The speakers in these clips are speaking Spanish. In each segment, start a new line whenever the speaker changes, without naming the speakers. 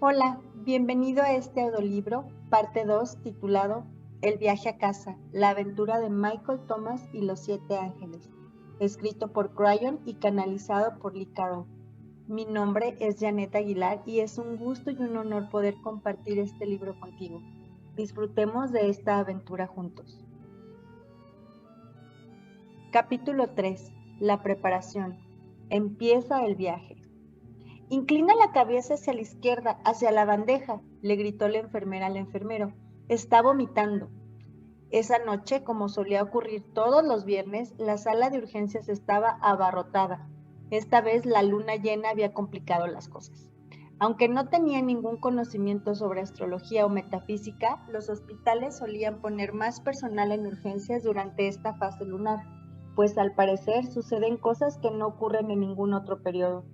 Hola, bienvenido a este audiolibro, parte 2, titulado El viaje a casa, la aventura de Michael Thomas y los 7 ángeles, escrito por Crayon y canalizado por Lee Carroll. Mi nombre es Janet Aguilar y es un gusto y un honor poder compartir este libro contigo. Disfrutemos de esta aventura juntos. Capítulo 3. La preparación. Empieza el viaje. Inclina la cabeza hacia la izquierda, hacia la bandeja, le gritó la enfermera al enfermero. Está vomitando. Esa noche, como solía ocurrir todos los viernes, la sala de urgencias estaba abarrotada. Esta vez la luna llena había complicado las cosas. Aunque no tenía ningún conocimiento sobre astrología o metafísica, los hospitales solían poner más personal en urgencias durante esta fase lunar, pues al parecer suceden cosas que no ocurren en ningún otro periodo.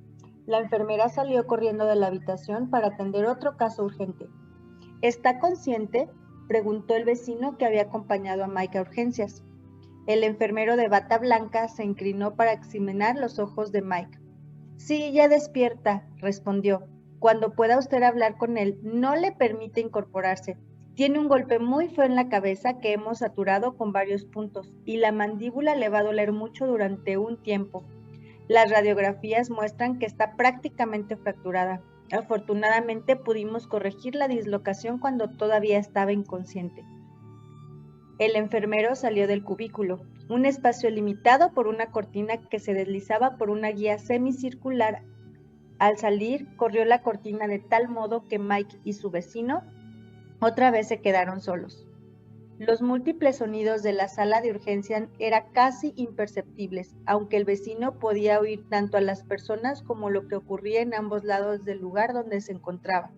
La enfermera salió corriendo de la habitación para atender otro caso urgente. ¿Está consciente?, preguntó el vecino que había acompañado a Mike a urgencias. El enfermero de bata blanca se inclinó para examinar los ojos de Mike. Sí, ya despierta, respondió. Cuando pueda usted hablar con él, no le permite incorporarse. Tiene un golpe muy feo en la cabeza que hemos saturado con varios puntos y la mandíbula le va a doler mucho durante un tiempo. Las radiografías muestran que está prácticamente fracturada. Afortunadamente pudimos corregir la dislocación cuando todavía estaba inconsciente. El enfermero salió del cubículo, un espacio limitado por una cortina que se deslizaba por una guía semicircular. Al salir, corrió la cortina de tal modo que Mike y su vecino otra vez se quedaron solos. Los múltiples sonidos de la sala de urgencia eran casi imperceptibles, aunque el vecino podía oír tanto a las personas como lo que ocurría en ambos lados del lugar donde se encontraba.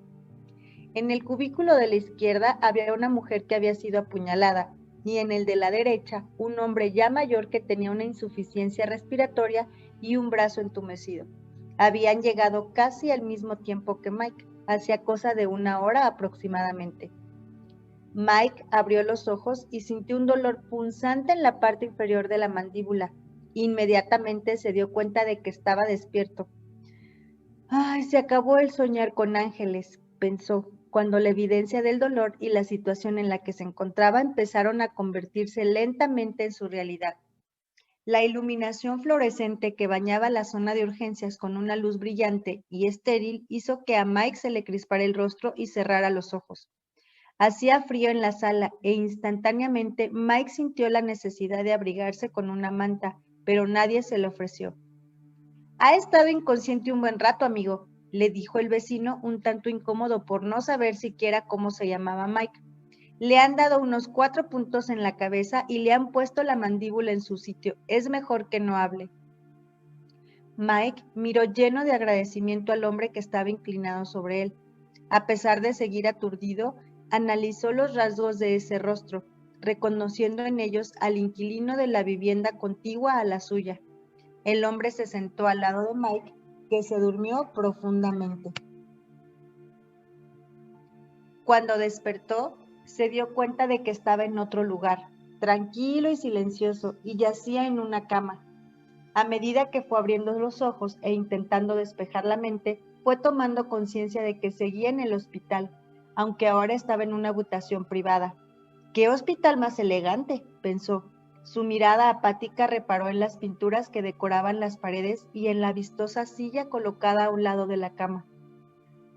En el cubículo de la izquierda había una mujer que había sido apuñalada, y en el de la derecha un hombre ya mayor que tenía una insuficiencia respiratoria y un brazo entumecido. Habían llegado casi al mismo tiempo que Mike, hacía cosa de 1 hora aproximadamente. Mike abrió los ojos y sintió un dolor punzante en la parte inferior de la mandíbula. Inmediatamente se dio cuenta de que estaba despierto. ¡Ay, se acabó el soñar con ángeles!, pensó, cuando la evidencia del dolor y la situación en la que se encontraba empezaron a convertirse lentamente en su realidad. La iluminación fluorescente que bañaba la zona de urgencias con una luz brillante y estéril hizo que a Mike se le crispara el rostro y cerrara los ojos. Hacía frío en la sala e instantáneamente Mike sintió la necesidad de abrigarse con una manta, pero nadie se le ofreció. Ha estado inconsciente un buen rato, amigo, le dijo el vecino, un tanto incómodo por no saber siquiera cómo se llamaba Mike. Le han dado unos 4 puntos en la cabeza y le han puesto la mandíbula en su sitio. Es mejor que no hable. Mike miró lleno de agradecimiento al hombre que estaba inclinado sobre él. A pesar de seguir aturdido, analizó los rasgos de ese rostro, reconociendo en ellos al inquilino de la vivienda contigua a la suya. El hombre se sentó al lado de Mike, que se durmió profundamente. Cuando despertó, se dio cuenta de que estaba en otro lugar, tranquilo y silencioso, y yacía en una cama. A medida que fue abriendo los ojos e intentando despejar la mente, fue tomando conciencia de que seguía en el hospital, aunque ahora estaba en una habitación privada. ¡Qué hospital más elegante!, pensó. Su mirada apática reparó en las pinturas que decoraban las paredes y en la vistosa silla colocada a un lado de la cama.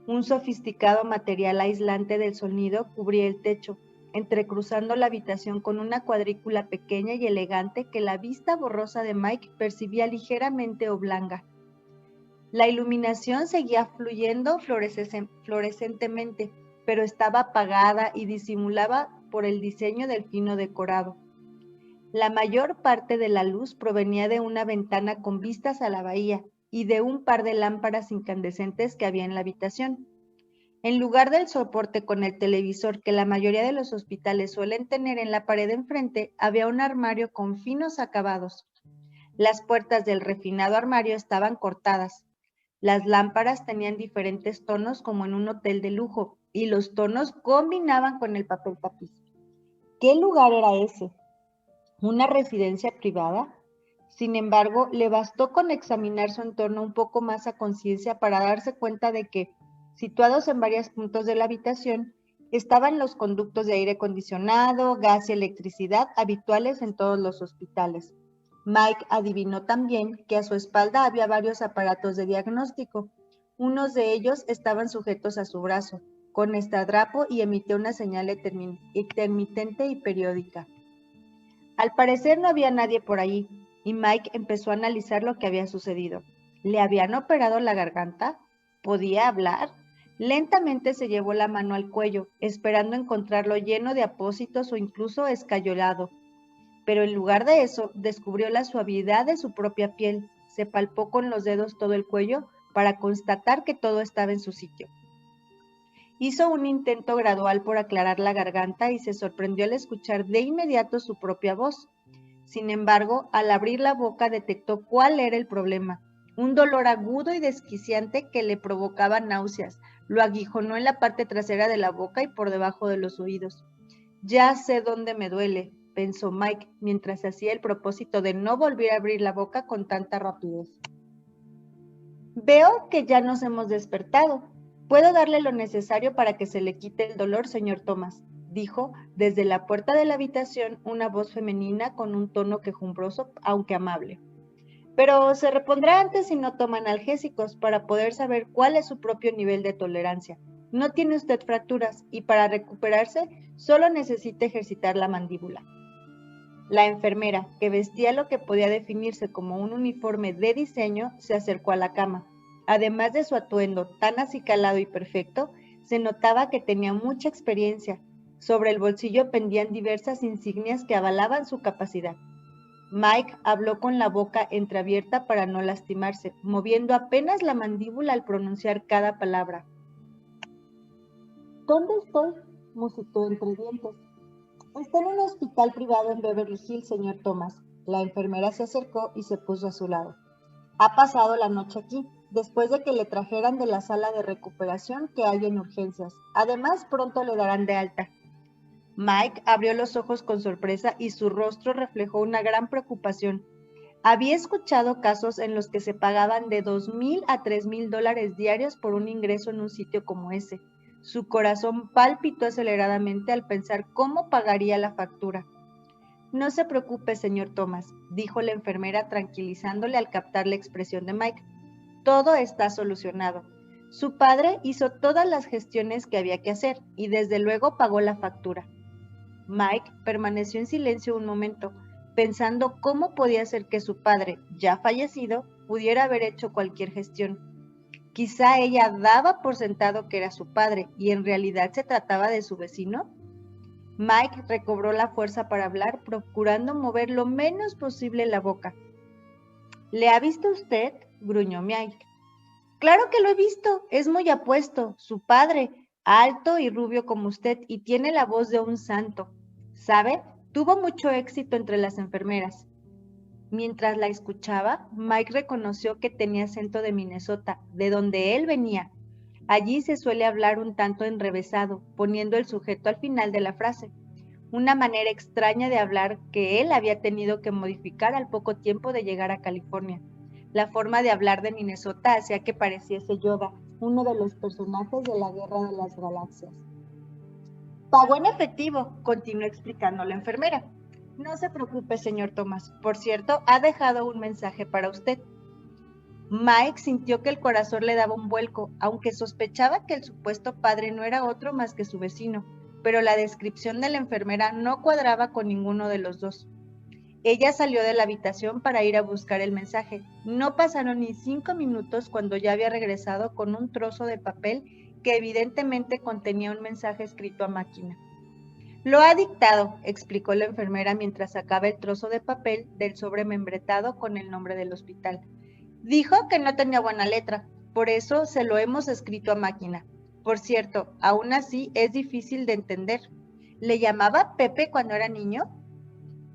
Un sofisticado material aislante del sonido cubría el techo, entrecruzando la habitación con una cuadrícula pequeña y elegante que la vista borrosa de Mike percibía ligeramente oblonga. La iluminación seguía fluyendo fluorescentemente, pero estaba apagada y disimulada por el diseño del fino decorado. La mayor parte de la luz provenía de una ventana con vistas a la bahía y de un par de lámparas incandescentes que había en la habitación. En lugar del soporte con el televisor que la mayoría de los hospitales suelen tener en la pared enfrente, había un armario con finos acabados. Las puertas del refinado armario estaban cortadas. Las lámparas tenían diferentes tonos como en un hotel de lujo, y los tonos combinaban con el papel tapiz. ¿Qué lugar era ese? ¿Una residencia privada? Sin embargo, le bastó con examinar su entorno un poco más a conciencia para darse cuenta de que, Situados en varios puntos de la habitación, estaban los conductos de aire acondicionado, gas y electricidad habituales en todos los hospitales. Mike adivinó también que a su espalda había varios aparatos de diagnóstico. Unos de ellos estaban sujetos a su brazo, con estradrapo y emitía una señal intermitente y periódica. Al parecer no había nadie por allí, y Mike empezó a analizar lo que había sucedido. ¿Le habían operado la garganta? ¿Podía hablar? Lentamente se llevó la mano al cuello, esperando encontrarlo lleno de apósitos o incluso escayolado. Pero en lugar de eso, descubrió la suavidad de su propia piel. Se palpó con los dedos todo el cuello para constatar que todo estaba en su sitio. Hizo un intento gradual por aclarar la garganta y se sorprendió al escuchar de inmediato su propia voz. Sin embargo, al abrir la boca detectó cuál era el problema. Un dolor agudo y desquiciante que le provocaba náuseas. Lo aguijonó en la parte trasera de la boca y por debajo de los oídos. Ya sé dónde me duele, pensó Mike, mientras hacía el propósito de no volver a abrir la boca con tanta rapidez. Veo que ya nos hemos despertado. Puedo darle lo necesario para que se le quite el dolor, señor Thomas, dijo desde la puerta de la habitación una voz femenina con un tono quejumbroso, aunque amable. Pero se repondrá antes si no toma analgésicos para poder saber cuál es su propio nivel de tolerancia. No tiene usted fracturas y para recuperarse solo necesita ejercitar la mandíbula. La enfermera, que vestía lo que podía definirse como un uniforme de diseño, se acercó a la cama. Además de su atuendo tan acicalado y perfecto, se notaba que tenía mucha experiencia. Sobre el bolsillo pendían diversas insignias que avalaban su capacidad. Mike habló con la boca entreabierta para no lastimarse, moviendo apenas la mandíbula al pronunciar cada palabra. ¿Dónde estoy?, musitó entre dientes. Está en un hospital privado en Beverly Hills, señor Thomas. La enfermera se acercó y se puso a su lado. Ha pasado la noche aquí, después de que le trajeran de la sala de recuperación que hay en urgencias. Además, pronto le darán de alta. Mike abrió los ojos con sorpresa y su rostro reflejó una gran preocupación. Había escuchado casos en los que se pagaban de $2,000 a $3,000 diarios por un ingreso en un sitio como ese. Su corazón palpitó aceleradamente al pensar cómo pagaría la factura. No se preocupe, señor Thomas, dijo la enfermera tranquilizándole al captar la expresión de Mike. Todo está solucionado. Su padre hizo todas las gestiones que había que hacer y desde luego pagó la factura. Mike permaneció en silencio un momento, pensando cómo podía ser que su padre, ya fallecido, pudiera haber hecho cualquier gestión. Quizá ella daba por sentado que era su padre y en realidad se trataba de su vecino. Mike recobró la fuerza para hablar, procurando mover lo menos posible la boca. ¿Le ha visto usted?, gruñó Mike. Claro que lo he visto, es muy apuesto, su padre, alto y rubio como usted, y tiene la voz de un santo. ¿Sabe? Tuvo mucho éxito entre las enfermeras. Mientras la escuchaba, Mike reconoció que tenía acento de Minnesota, de donde él venía. Allí se suele hablar un tanto enrevesado, poniendo el sujeto al final de la frase. Una manera extraña de hablar que él había tenido que modificar al poco tiempo de llegar a California. La forma de hablar de Minnesota hacía que pareciese Yoda, uno de los personajes de la Guerra de las Galaxias. Pagó en efectivo, continuó explicando la enfermera. No se preocupe, señor Thomas. Por cierto, ha dejado un mensaje para usted. Mike sintió que el corazón le daba un vuelco, aunque sospechaba que el supuesto padre no era otro más que su vecino, pero la descripción de la enfermera no cuadraba con ninguno de los dos. Ella salió de la habitación para ir a buscar el mensaje. No pasaron ni 5 minutos cuando ya había regresado con un trozo de papel que evidentemente contenía un mensaje escrito a máquina. Lo ha dictado, explicó la enfermera mientras sacaba el trozo de papel del sobre membretado con el nombre del hospital. Dijo que no tenía buena letra, por eso se lo hemos escrito a máquina. Por cierto, aún así es difícil de entender. ¿Le llamaba Pepe cuando era niño?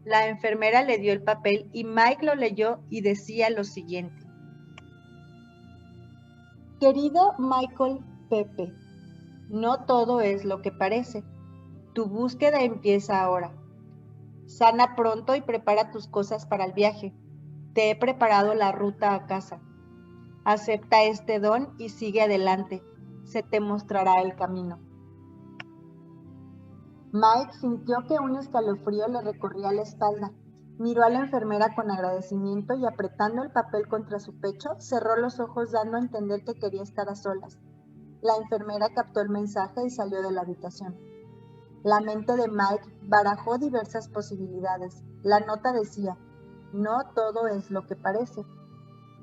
La enfermera le dio el papel y Mike lo leyó y decía lo siguiente. Querido Michael Pepe, no todo es lo que parece. Tu búsqueda empieza ahora. Sana pronto y prepara tus cosas para el viaje. Te he preparado la ruta a casa. Acepta este don y sigue adelante. se te mostrará el camino. Mike sintió que un escalofrío le recorría la espalda. Miró a la enfermera con agradecimiento y apretando el papel contra su pecho, cerró los ojos dando a entender que quería estar a solas. La enfermera captó el mensaje y salió de la habitación. La mente de Mike barajó diversas posibilidades. La nota decía, no todo es lo que parece.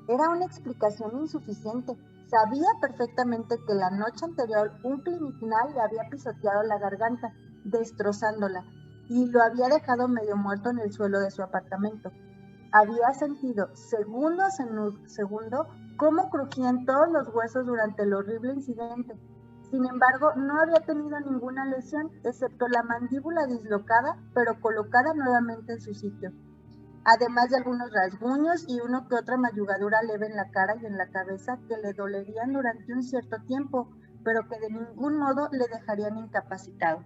Era una explicación insuficiente. Sabía perfectamente que la noche anterior un criminal le había pisoteado la garganta, destrozándola, y lo había dejado medio muerto en el suelo de su apartamento. Había sentido, segundos en un segundo, cómo crujían todos los huesos durante el horrible incidente. Sin embargo, no había tenido ninguna lesión, excepto la mandíbula dislocada, pero colocada nuevamente en su sitio. Además de algunos rasguños y uno que otra mayugadura leve en la cara y en la cabeza que le dolerían durante un cierto tiempo, pero que de ningún modo le dejarían incapacitado.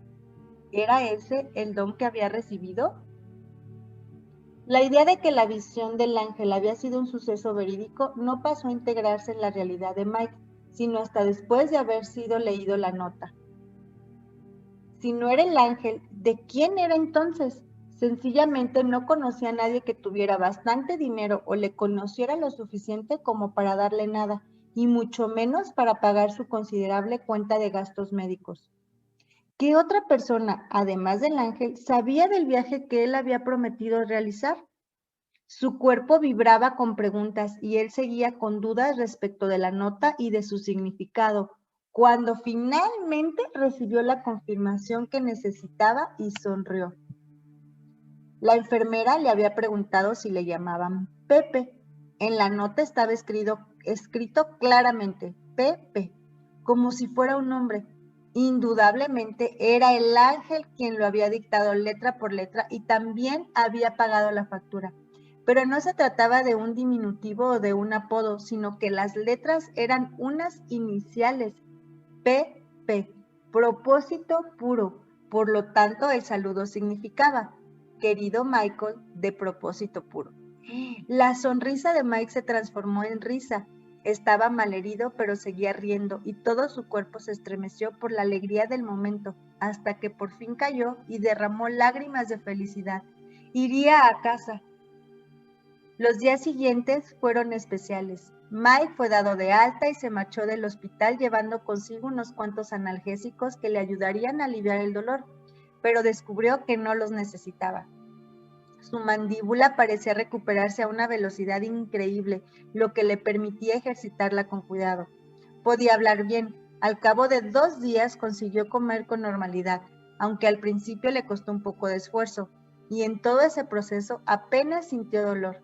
¿Era ese el don que había recibido? La idea de que la visión del ángel había sido un suceso verídico no pasó a integrarse en la realidad de Mike, sino hasta después de haber sido leído la nota. Si no era el ángel, ¿de quién era entonces? Sencillamente no conocía a nadie que tuviera bastante dinero o le conociera lo suficiente como para darle nada, y mucho menos para pagar su considerable cuenta de gastos médicos. ¿Qué otra persona, además del ángel, sabía del viaje que él había prometido realizar? Su cuerpo vibraba con preguntas y él seguía con dudas respecto de la nota y de su significado, cuando finalmente recibió la confirmación que necesitaba y sonrió. La enfermera le había preguntado si le llamaban Pepe. En la nota estaba escrito claramente, Pepe, como si fuera un hombre. Indudablemente era el ángel quien lo había dictado letra por letra y también había pagado la factura. Pero no se trataba de un diminutivo o de un apodo, sino que las letras eran unas iniciales, PP, propósito puro. Por lo tanto, el saludo significaba, querido Michael, de propósito puro. La sonrisa de Mike se transformó en risa. Estaba malherido, pero seguía riendo, y todo su cuerpo se estremeció por la alegría del momento, hasta que por fin cayó y derramó lágrimas de felicidad. Iría a casa. Los días siguientes fueron especiales. Mike fue dado de alta y se marchó del hospital llevando consigo unos cuantos analgésicos que le ayudarían a aliviar el dolor, pero descubrió que no los necesitaba. Su mandíbula parecía recuperarse a una velocidad increíble, lo que le permitía ejercitarla con cuidado. Podía hablar bien. Al cabo de 2 días consiguió comer con normalidad, aunque al principio le costó un poco de esfuerzo, y en todo ese proceso apenas sintió dolor.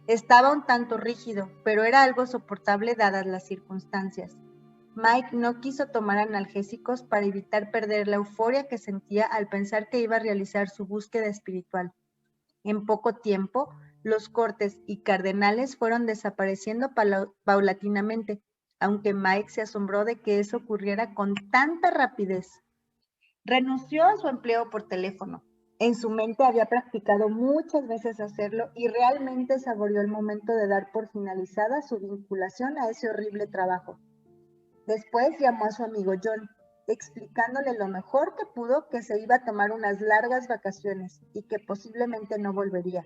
Estaba un tanto rígido, pero era algo soportable dadas las circunstancias. Mike no quiso tomar analgésicos para evitar perder la euforia que sentía al pensar que iba a realizar su búsqueda espiritual. En poco tiempo, los cortes y cardenales fueron desapareciendo paulatinamente, aunque Mike se asombró de que eso ocurriera con tanta rapidez. Renunció a su empleo por teléfono. En su mente había practicado muchas veces hacerlo y realmente saboreó el momento de dar por finalizada su vinculación a ese horrible trabajo. Después llamó a su amigo John, explicándole lo mejor que pudo que se iba a tomar unas largas vacaciones y que posiblemente no volvería.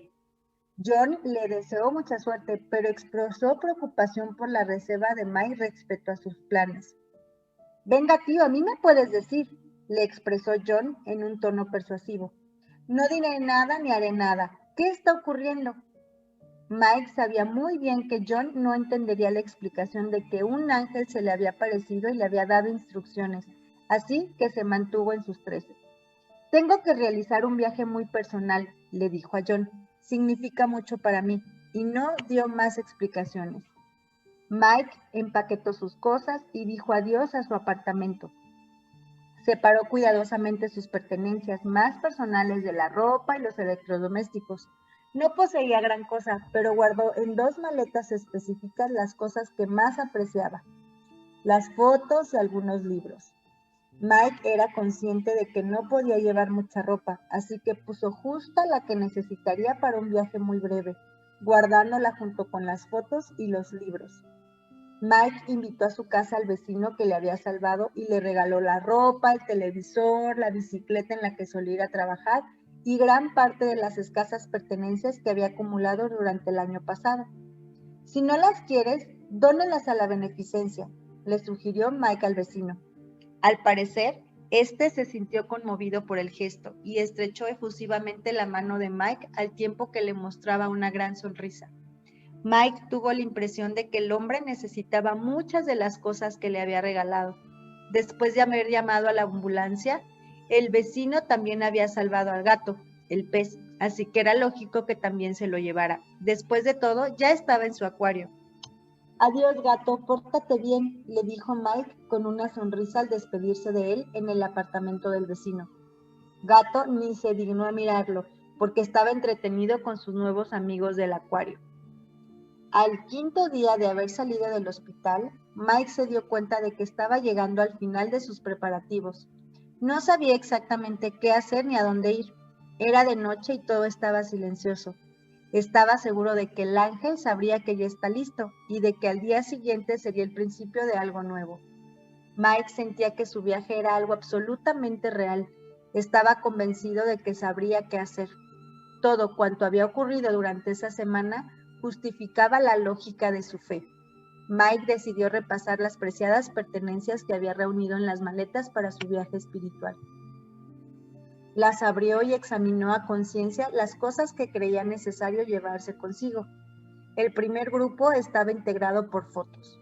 John le deseó mucha suerte, pero expresó preocupación por la reserva de Mike respecto a sus planes. Venga, tío, a mí me puedes decir, le expresó John en un tono persuasivo. No diré nada ni haré nada. ¿Qué está ocurriendo? Mike sabía muy bien que John no entendería la explicación de que un ángel se le había aparecido y le había dado instrucciones, así que se mantuvo en sus 13. Tengo que realizar un viaje muy personal, le dijo a John. Significa mucho para mí, y no dio más explicaciones. Mike empaquetó sus cosas y dijo adiós a su apartamento. Separó cuidadosamente sus pertenencias más personales de la ropa y los electrodomésticos. No poseía gran cosa, pero guardó en 2 maletas específicas las cosas que más apreciaba, las fotos y algunos libros. Mike era consciente de que no podía llevar mucha ropa, así que puso justa la que necesitaría para un viaje muy breve, guardándola junto con las fotos y los libros. Mike invitó a su casa al vecino que le había salvado y le regaló la ropa, el televisor, la bicicleta en la que solía ir a trabajar y gran parte de las escasas pertenencias que había acumulado durante el año pasado. Si no las quieres, dónalas a la beneficencia, le sugirió Mike al vecino. Al parecer, este se sintió conmovido por el gesto y estrechó efusivamente la mano de Mike al tiempo que le mostraba una gran sonrisa. Mike tuvo la impresión de que el hombre necesitaba muchas de las cosas que le había regalado. Después de haber llamado a la ambulancia, el vecino también había salvado al gato, el pez, así que era lógico que también se lo llevara. Después de todo, ya estaba en su acuario. Adiós, gato, pórtate bien, le dijo Mike con una sonrisa al despedirse de él en el apartamento del vecino. Gato ni se dignó a mirarlo, porque estaba entretenido con sus nuevos amigos del acuario. Al quinto día de haber salido del hospital, Mike se dio cuenta de que estaba llegando al final de sus preparativos. No sabía exactamente qué hacer ni a dónde ir. Era de noche y todo estaba silencioso. Estaba seguro de que el ángel sabría que ya está listo y de que al día siguiente sería el principio de algo nuevo. Mike sentía que su viaje era algo absolutamente real. Estaba convencido de que sabría qué hacer. Todo cuanto había ocurrido durante esa semana justificaba la lógica de su fe. Mike decidió repasar las preciadas pertenencias que había reunido en las maletas para su viaje espiritual. Las abrió y examinó a conciencia las cosas que creía necesario llevarse consigo. El primer grupo estaba integrado por fotos.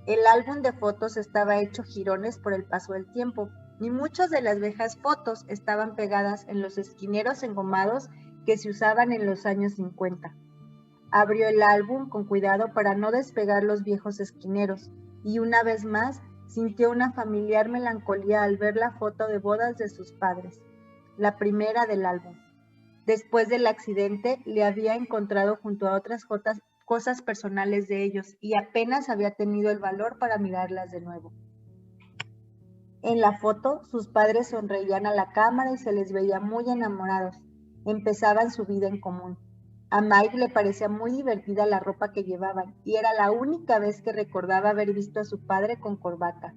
El álbum de fotos estaba hecho jirones por el paso del tiempo, y muchas de las viejas fotos estaban pegadas en los esquineros engomados que se usaban en los años 50. Abrió el álbum con cuidado para no despegar los viejos esquineros, y una vez más sintió una familiar melancolía al ver la foto de bodas de sus padres, la primera del álbum. Después del accidente, le había encontrado junto a otras cosas personales de ellos y apenas había tenido el valor para mirarlas de nuevo. En la foto, sus padres sonreían a la cámara y se les veía muy enamorados. Empezaban su vida en común. A Mike le parecía muy divertida la ropa que llevaban y era la única vez que recordaba haber visto a su padre con corbata.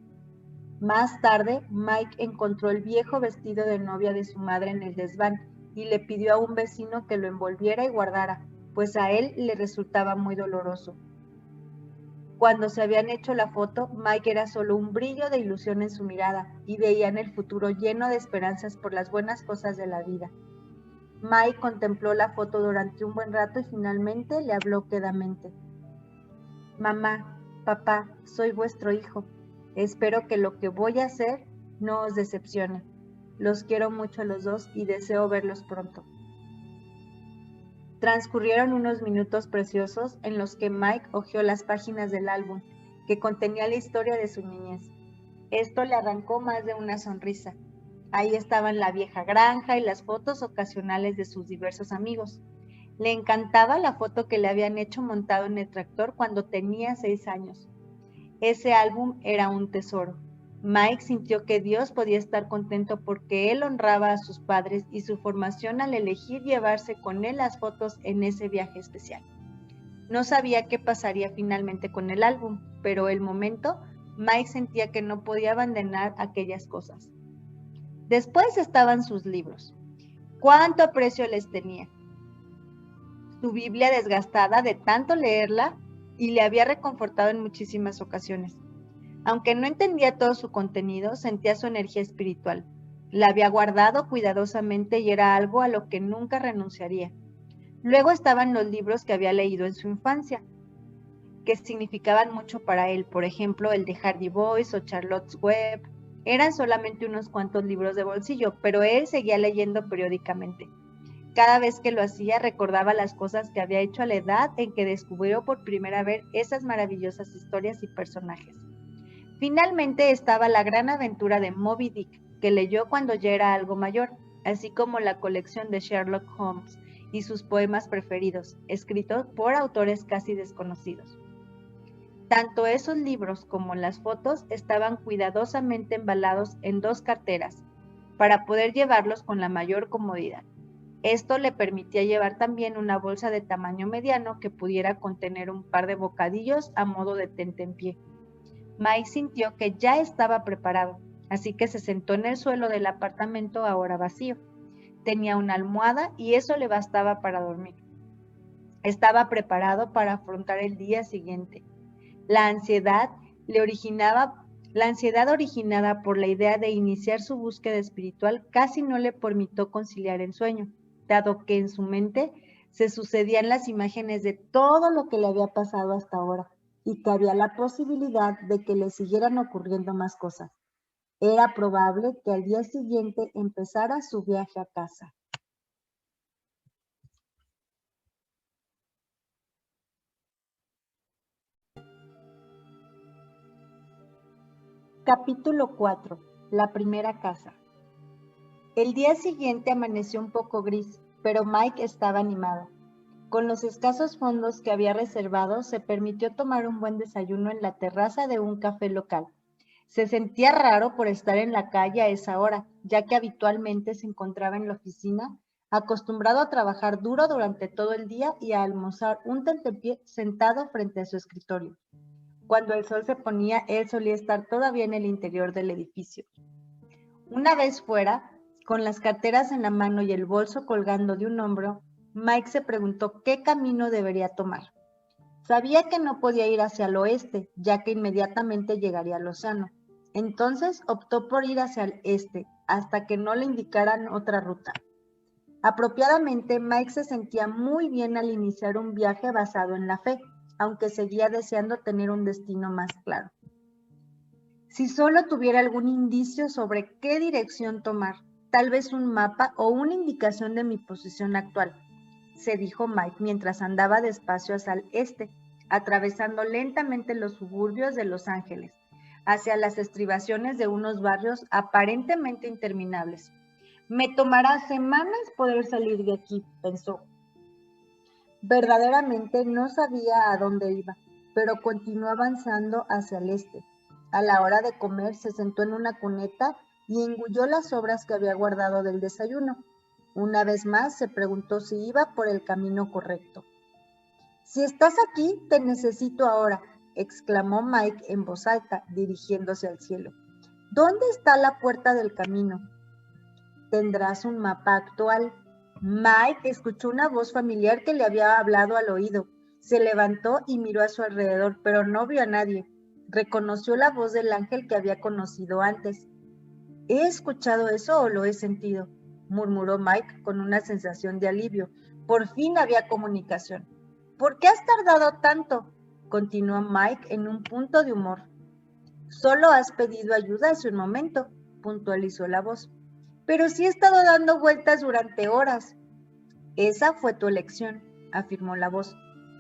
Más tarde, Mike encontró el viejo vestido de novia de su madre en el desván y le pidió a un vecino que lo envolviera y guardara, pues a él le resultaba muy doloroso. Cuando se habían hecho la foto, Mike era solo un brillo de ilusión en su mirada y veían el futuro lleno de esperanzas por las buenas cosas de la vida. Mike contempló la foto durante un buen rato y finalmente le habló quedamente. Mamá, papá, soy vuestro hijo. Espero que lo que voy a hacer no os decepcione. Los quiero mucho a los dos y deseo verlos pronto. Transcurrieron unos minutos preciosos en los que Mike hojeó las páginas del álbum, que contenía la historia de su niñez. Esto le arrancó más de una sonrisa. Ahí estaban la vieja granja y las fotos ocasionales de sus diversos amigos. Le encantaba la foto que le habían hecho montado en el tractor cuando tenía 6 años. Ese álbum era un tesoro. Mike sintió que Dios podía estar contento porque él honraba a sus padres y su formación al elegir llevarse con él las fotos en ese viaje especial. No sabía qué pasaría finalmente con el álbum, pero el momento, Mike sentía que no podía abandonar aquellas cosas. Después estaban sus libros. ¿Cuánto aprecio les tenía? Su Biblia desgastada de tanto leerla y le había reconfortado en muchísimas ocasiones. Aunque no entendía todo su contenido, sentía su energía espiritual. La había guardado cuidadosamente y era algo a lo que nunca renunciaría. Luego estaban los libros que había leído en su infancia, que significaban mucho para él, por ejemplo, el de Hardy Boys o Charlotte's Web. Eran solamente unos cuantos libros de bolsillo, pero él seguía leyendo periódicamente. Cada vez que lo hacía, recordaba las cosas que había hecho a la edad en que descubrió por primera vez esas maravillosas historias y personajes. Finalmente estaba la gran aventura de Moby Dick, que leyó cuando ya era algo mayor, así como la colección de Sherlock Holmes y sus poemas preferidos, escritos por autores casi desconocidos. Tanto esos libros como las fotos estaban cuidadosamente embalados en 2 carteras, para poder llevarlos con la mayor comodidad. Esto le permitía llevar también una bolsa de tamaño mediano que pudiera contener un par de bocadillos a modo de tentempié. Mike sintió que ya estaba preparado, así que se sentó en el suelo del apartamento ahora vacío. Tenía una almohada y eso le bastaba para dormir. Estaba preparado para afrontar el día siguiente. La ansiedad originada por la idea de iniciar su búsqueda espiritual casi no le permitió conciliar el sueño, dado que en su mente se sucedían las imágenes de todo lo que le había pasado hasta ahora y que había la posibilidad de que le siguieran ocurriendo más cosas. Era probable que al día siguiente empezara su viaje a casa. Capítulo 4. La primera casa. El día siguiente amaneció un poco gris, pero Mike estaba animado. Con los escasos fondos que había reservado, se permitió tomar un buen desayuno en la terraza de un café local. Se sentía raro por estar en la calle a esa hora, ya que habitualmente se encontraba en la oficina, acostumbrado a trabajar duro durante todo el día y a almorzar un tentepié sentado frente a su escritorio. Cuando el sol se ponía, él solía estar todavía en el interior del edificio. Una vez fuera, con las carteras en la mano y el bolso colgando de un hombro, Mike se preguntó qué camino debería tomar. Sabía que no podía ir hacia el oeste, ya que inmediatamente llegaría al océano. Entonces optó por ir hacia el este, hasta que no le indicaran otra ruta. Apropiadamente, Mike se sentía muy bien al iniciar un viaje basado en la fe, aunque seguía deseando tener un destino más claro. Si solo tuviera algún indicio sobre qué dirección tomar, tal vez un mapa o una indicación de mi posición actual, se dijo Mike mientras andaba despacio hacia el este, atravesando lentamente los suburbios de Los Ángeles, hacia las estribaciones de unos barrios aparentemente interminables. Me tomará semanas poder salir de aquí, pensó. Verdaderamente no sabía a dónde iba, pero continuó avanzando hacia el este. A la hora de comer se sentó en una cuneta y engulló las sobras que había guardado del desayuno. Una vez más se preguntó si iba por el camino correcto. «Si estás aquí, te necesito ahora», exclamó Mike en voz alta, dirigiéndose al cielo. «¿Dónde está la puerta del camino?» «Tendrás un mapa actual». Mike escuchó una voz familiar que le había hablado al oído. Se levantó y miró a su alrededor, pero no vio a nadie. Reconoció la voz del ángel que había conocido antes. «¿He escuchado eso o lo he sentido?», murmuró Mike con una sensación de alivio. Por fin había comunicación. «¿Por qué has tardado tanto?», continuó Mike en un punto de humor. «Solo has pedido ayuda hace un momento», puntualizó la voz. «Pero sí he estado dando vueltas durante horas». «Esa fue tu elección», afirmó la voz.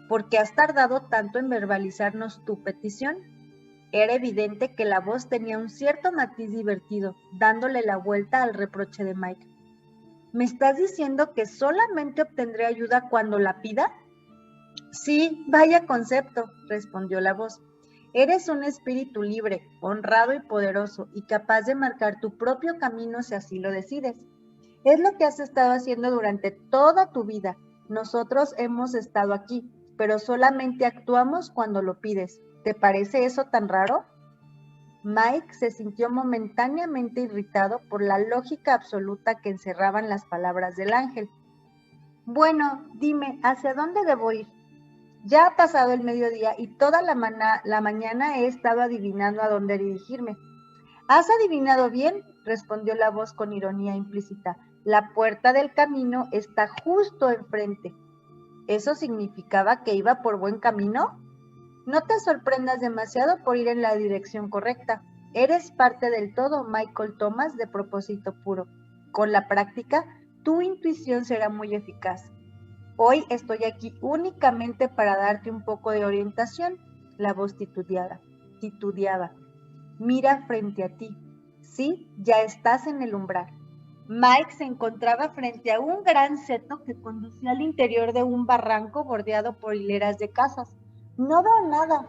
«¿Por qué has tardado tanto en verbalizarnos tu petición?». Era evidente que la voz tenía un cierto matiz divertido, dándole la vuelta al reproche de Mike. «¿Me estás diciendo que solamente obtendré ayuda cuando la pida?». «Sí, vaya concepto», respondió la voz. «Eres un espíritu libre, honrado y poderoso, y capaz de marcar tu propio camino si así lo decides. Es lo que has estado haciendo durante toda tu vida. Nosotros hemos estado aquí, pero solamente actuamos cuando lo pides. ¿Te parece eso tan raro?». Mike se sintió momentáneamente irritado por la lógica absoluta que encerraban las palabras del ángel. «Bueno, dime, ¿hacia dónde debo ir? Ya ha pasado el mediodía y toda la mañana he estado adivinando a dónde dirigirme». «Has adivinado bien», respondió la voz con ironía implícita. «La puerta del camino está justo enfrente». ¿Eso significaba que iba por buen camino? No te sorprendas demasiado por ir en la dirección correcta. Eres parte del todo, Michael Thomas, de propósito puro. Con la práctica, tu intuición será muy eficaz. Hoy estoy aquí únicamente para darte un poco de orientación. La voz titubeaba. Mira frente a ti. Sí, ya estás en el umbral. Mike se encontraba frente a un gran seto que conducía al interior de un barranco bordeado por hileras de casas. «No veo nada».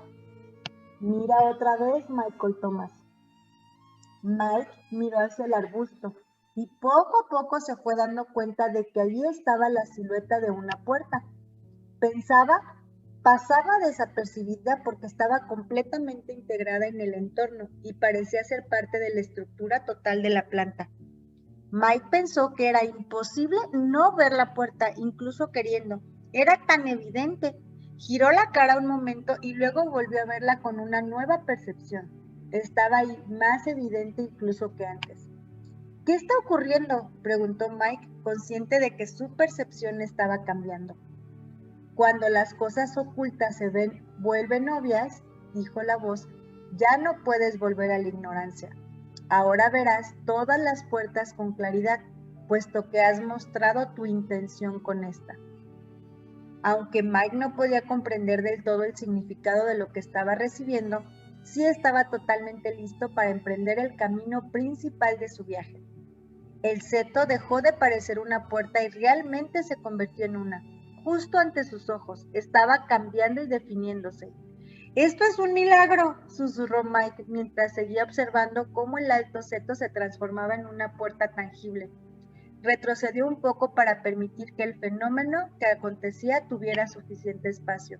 «Mira otra vez, Michael Thomas». Mike miró hacia el arbusto y poco a poco se fue dando cuenta de que allí estaba la silueta de una puerta. Pensaba Pasaba desapercibida porque estaba completamente integrada en el entorno y parecía ser parte de la estructura total de la planta. Mike pensó que era imposible no ver la puerta, incluso queriendo. Era tan evidente. Giró la cara un momento y luego volvió a verla con una nueva percepción. Estaba ahí más evidente incluso que antes. ¿Qué está ocurriendo?, preguntó Mike, consciente de que su percepción estaba cambiando. Cuando las cosas ocultas vuelven obvias, dijo la voz, ya no puedes volver a la ignorancia. Ahora verás todas las puertas con claridad, puesto que has mostrado tu intención con esta. Aunque Mike no podía comprender del todo el significado de lo que estaba recibiendo, sí estaba totalmente listo para emprender el camino principal de su viaje. El seto dejó de parecer una puerta y realmente se convirtió en una. Justo ante sus ojos, estaba cambiando y definiéndose. «¡Esto es un milagro!», susurró Mike mientras seguía observando cómo el alto seto se transformaba en una puerta tangible. Retrocedió un poco para permitir que el fenómeno que acontecía tuviera suficiente espacio.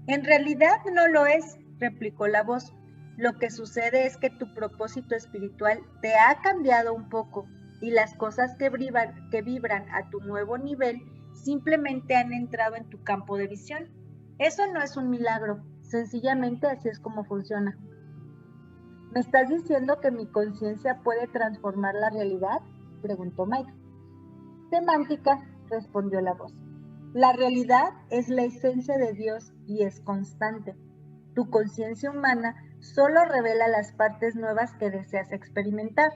«En realidad no lo es», replicó la voz. «Lo que sucede es que tu propósito espiritual te ha cambiado un poco y las cosas que vibran a tu nuevo nivel simplemente han entrado en tu campo de visión. Eso no es un milagro, sencillamente así es como funciona». «¿Me estás diciendo que mi conciencia puede transformar la realidad?», preguntó Mike. «Semántica», respondió la voz. «La realidad es la esencia de Dios y es constante. Tu conciencia humana solo revela las partes nuevas que deseas experimentar.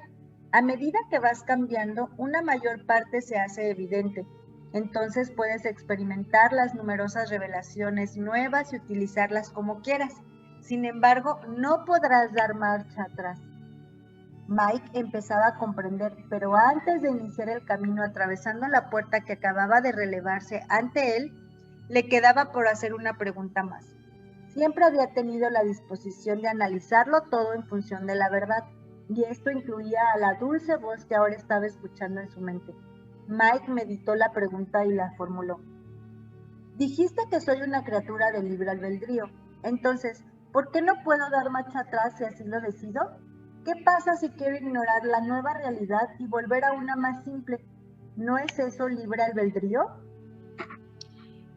A medida que vas cambiando, una mayor parte se hace evidente. Entonces puedes experimentar las numerosas revelaciones nuevas y utilizarlas como quieras. Sin embargo, no podrás dar marcha atrás». Mike empezaba a comprender, pero antes de iniciar el camino atravesando la puerta que acababa de relevarse ante él, le quedaba por hacer una pregunta más. Siempre había tenido la disposición de analizarlo todo en función de la verdad, y esto incluía a la dulce voz que ahora estaba escuchando en su mente. Mike meditó la pregunta y la formuló. «Dijiste que soy una criatura de libre albedrío. Entonces, ¿por qué no puedo dar marcha atrás si así lo decido? ¿Qué pasa si quiero ignorar la nueva realidad y volver a una más simple? ¿No es eso libre albedrío?».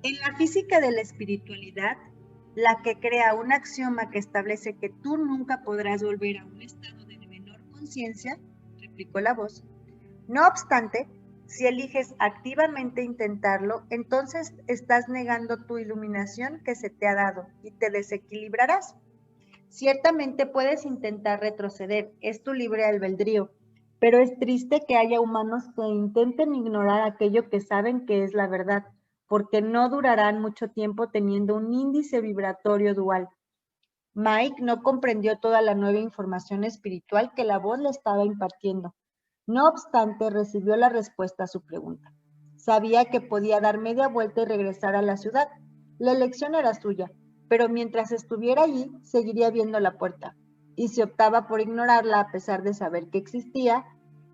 En la física de la espiritualidad, la que crea un axioma que establece que tú nunca podrás volver a un estado de menor conciencia, replicó la voz. No obstante, si eliges activamente intentarlo, entonces estás negando tu iluminación que se te ha dado y te desequilibrarás. Ciertamente puedes intentar retroceder, es tu libre albedrío, pero es triste que haya humanos que intenten ignorar aquello que saben que es la verdad, porque no durarán mucho tiempo teniendo un índice vibratorio dual. Mike no comprendió toda la nueva información espiritual que la voz le estaba impartiendo. No obstante, recibió la respuesta a su pregunta. Sabía que podía dar media vuelta y regresar a la ciudad. La elección era suya, pero mientras estuviera allí, seguiría viendo la puerta. Y si optaba por ignorarla a pesar de saber que existía,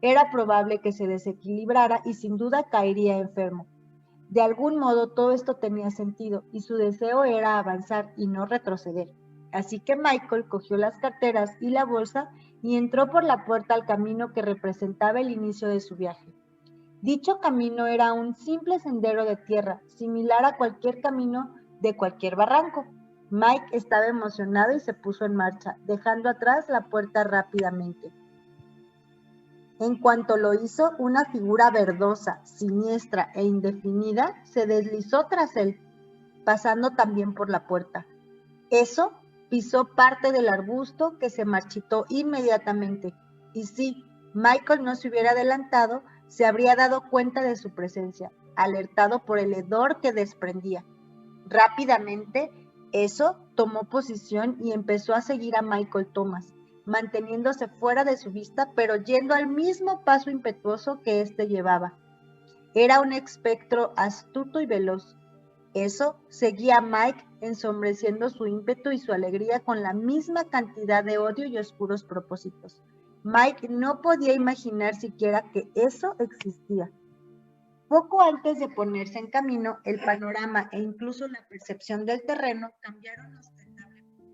era probable que se desequilibrara y sin duda caería enfermo. De algún modo todo esto tenía sentido y su deseo era avanzar y no retroceder. Así que Michael cogió las carteras y la bolsa y entró por la puerta al camino que representaba el inicio de su viaje. Dicho camino era un simple sendero de tierra, similar a cualquier camino de cualquier barranco. Mike estaba emocionado y se puso en marcha, dejando atrás la puerta rápidamente. En cuanto lo hizo, una figura verdosa, siniestra e indefinida se deslizó tras él, pasando también por la puerta. Eso pisó parte del arbusto que se marchitó inmediatamente. Y si Michael no se hubiera adelantado, se habría dado cuenta de su presencia, alertado por el hedor que desprendía. Rápidamente, eso tomó posición y empezó a seguir a Michael Thomas, manteniéndose fuera de su vista, pero yendo al mismo paso impetuoso que éste llevaba. Era un espectro astuto y veloz. Eso seguía a Mike, ensombreciendo su ímpetu y su alegría con la misma cantidad de odio y oscuros propósitos. Mike no podía imaginar siquiera que eso existía. Poco antes de ponerse en camino, el panorama e incluso la percepción del terreno cambiaron ostensiblemente.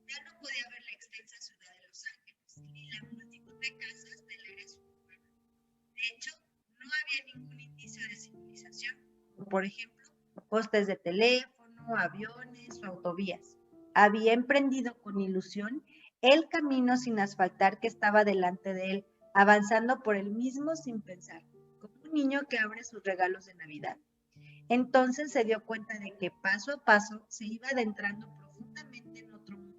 Ya no podía ver la extensa ciudad de Los Ángeles ni la multitud de casas del área suburbana. De hecho, no había ningún indicio de civilización, por ejemplo, postes de teléfono, aviones o autovías. Había emprendido con ilusión el camino sin asfaltar que estaba delante de él, avanzando por el mismo sin pensar, como un niño que abre sus regalos de Navidad. Entonces se dio cuenta de que paso a paso se iba adentrando profundamente en otro mundo.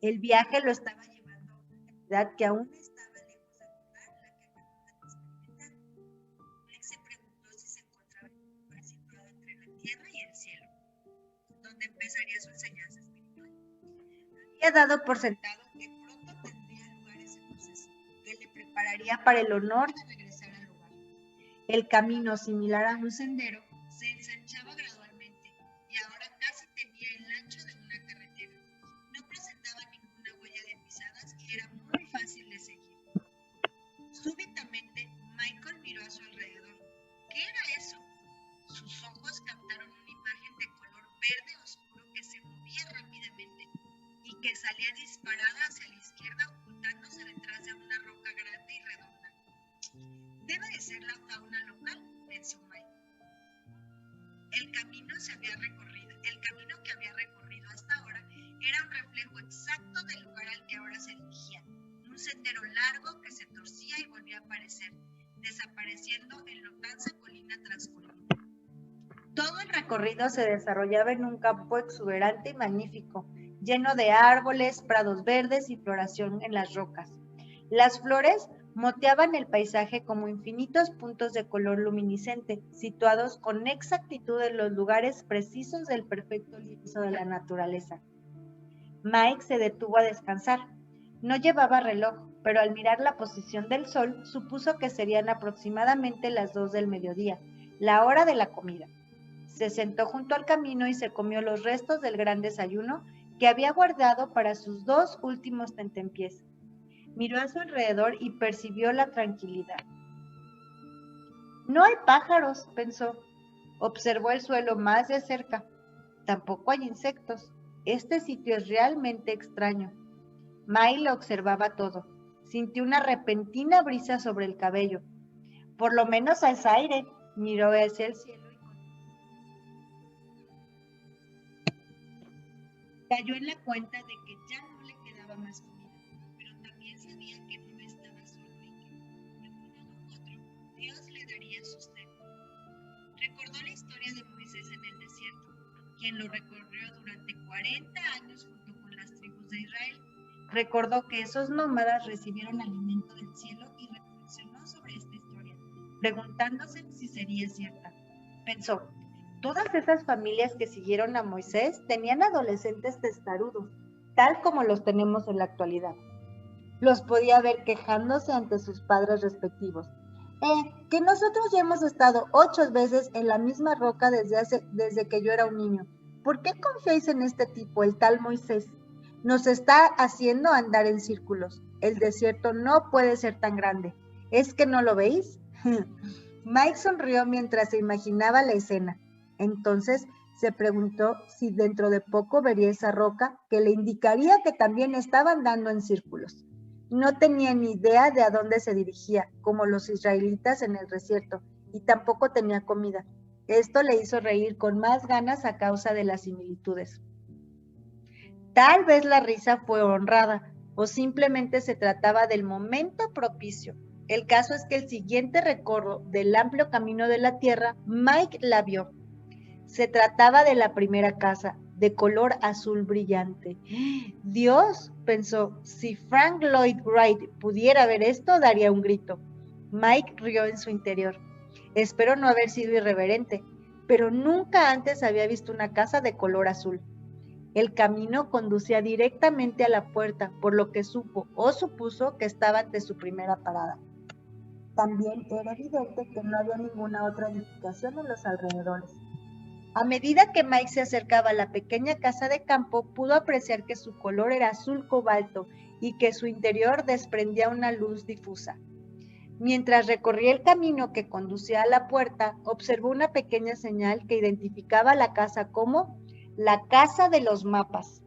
El viaje lo estaba llevando a una realidad que aún estaba lejos de lograr la que acababa de experimentar. Mike se preguntó si se encontraba en un lugar situado entre la tierra y el cielo, donde empezaría su enseñanza espiritual. Había dado por sentado que pronto tendría lugar ese proceso, que le prepararía para el honor de regresar al hogar. El camino, similar a un sendero, se ensanchaba gradualmente y ahora casi tenía el ancho de una carretera. No presentaba ninguna huella de pisadas y era muy fácil de seguir. Súbitamente, Michael miró a su alrededor. ¿Qué era eso? Sus ojos captaron una imagen de color verde oscuro que se movía rápidamente y que salía disparada hacia la izquierda, ocultándose detrás de una roca grande y redonda. Debe de ser la fauna local, pensó Mike. El camino que había recorrido hasta ahora era un reflejo exacto del lugar al que ahora se dirigía. Un sendero largo que se torcía y volvía a aparecer, desapareciendo en lontananza colina tras colina. Todo el recorrido se desarrollaba en un campo exuberante y magnífico, lleno de árboles, prados verdes y floración en las rocas. Las flores moteaban el paisaje como infinitos puntos de color luminiscente, situados con exactitud en los lugares precisos del perfecto lienzo de la naturaleza. Mike se detuvo a descansar. No llevaba reloj, pero al mirar la posición del sol, supuso que serían aproximadamente las 2 del mediodía, la hora de la comida. Se sentó junto al camino y se comió los restos del gran desayuno que había guardado para sus 2 últimos tentempiés. Miró a su alrededor y percibió la tranquilidad. No hay pájaros, pensó. Observó el suelo más de cerca. Tampoco hay insectos. Este sitio es realmente extraño. Mike lo observaba todo. Sintió una repentina brisa sobre el cabello. Por lo menos es aire. Miró hacia el cielo y cayó en la cuenta de que ya no le quedaba más comida, pero también sabía que no estaba solo y que, de un modo u otro, Dios le daría sustento. Recordó la historia de Moisés en el desierto, quien lo recorrió durante 40 años junto con las tribus de Israel. Recordó que esos nómadas recibieron alimento del cielo y reflexionó sobre esta historia, preguntándose si sería cierta. Pensó, todas esas familias que siguieron a Moisés tenían adolescentes testarudos, tal como los tenemos en la actualidad. Los podía ver quejándose ante sus padres respectivos. Que nosotros ya hemos estado 8 veces en la misma roca desde que yo era un niño. ¿Por qué confiáis en este tipo, el tal Moisés? Nos está haciendo andar en círculos. El desierto no puede ser tan grande. ¿Es que no lo veis? Mike sonrió mientras se imaginaba la escena. Entonces se preguntó si dentro de poco vería esa roca que le indicaría que también estaba andando en círculos. No tenía ni idea de a dónde se dirigía, como los israelitas en el desierto, y tampoco tenía comida. Esto le hizo reír con más ganas a causa de las similitudes. Tal vez la risa fue honrada, o simplemente se trataba del momento propicio. El caso es que el siguiente recorrido del amplio camino de la tierra, Mike la vio. Se trataba de la primera casa, de color azul brillante. Dios, pensó, si Frank Lloyd Wright pudiera ver esto, daría un grito. Mike rió en su interior. Espero no haber sido irreverente, pero nunca antes había visto una casa de color azul. El camino conducía directamente a la puerta, por lo que supo o supuso que estaba ante su primera parada. También era evidente que no había ninguna otra edificación en los alrededores. A medida que Mike se acercaba a la pequeña casa de campo, pudo apreciar que su color era azul cobalto y que su interior desprendía una luz difusa. Mientras recorría el camino que conducía a la puerta, observó una pequeña señal que identificaba la casa como la Casa de los Mapas.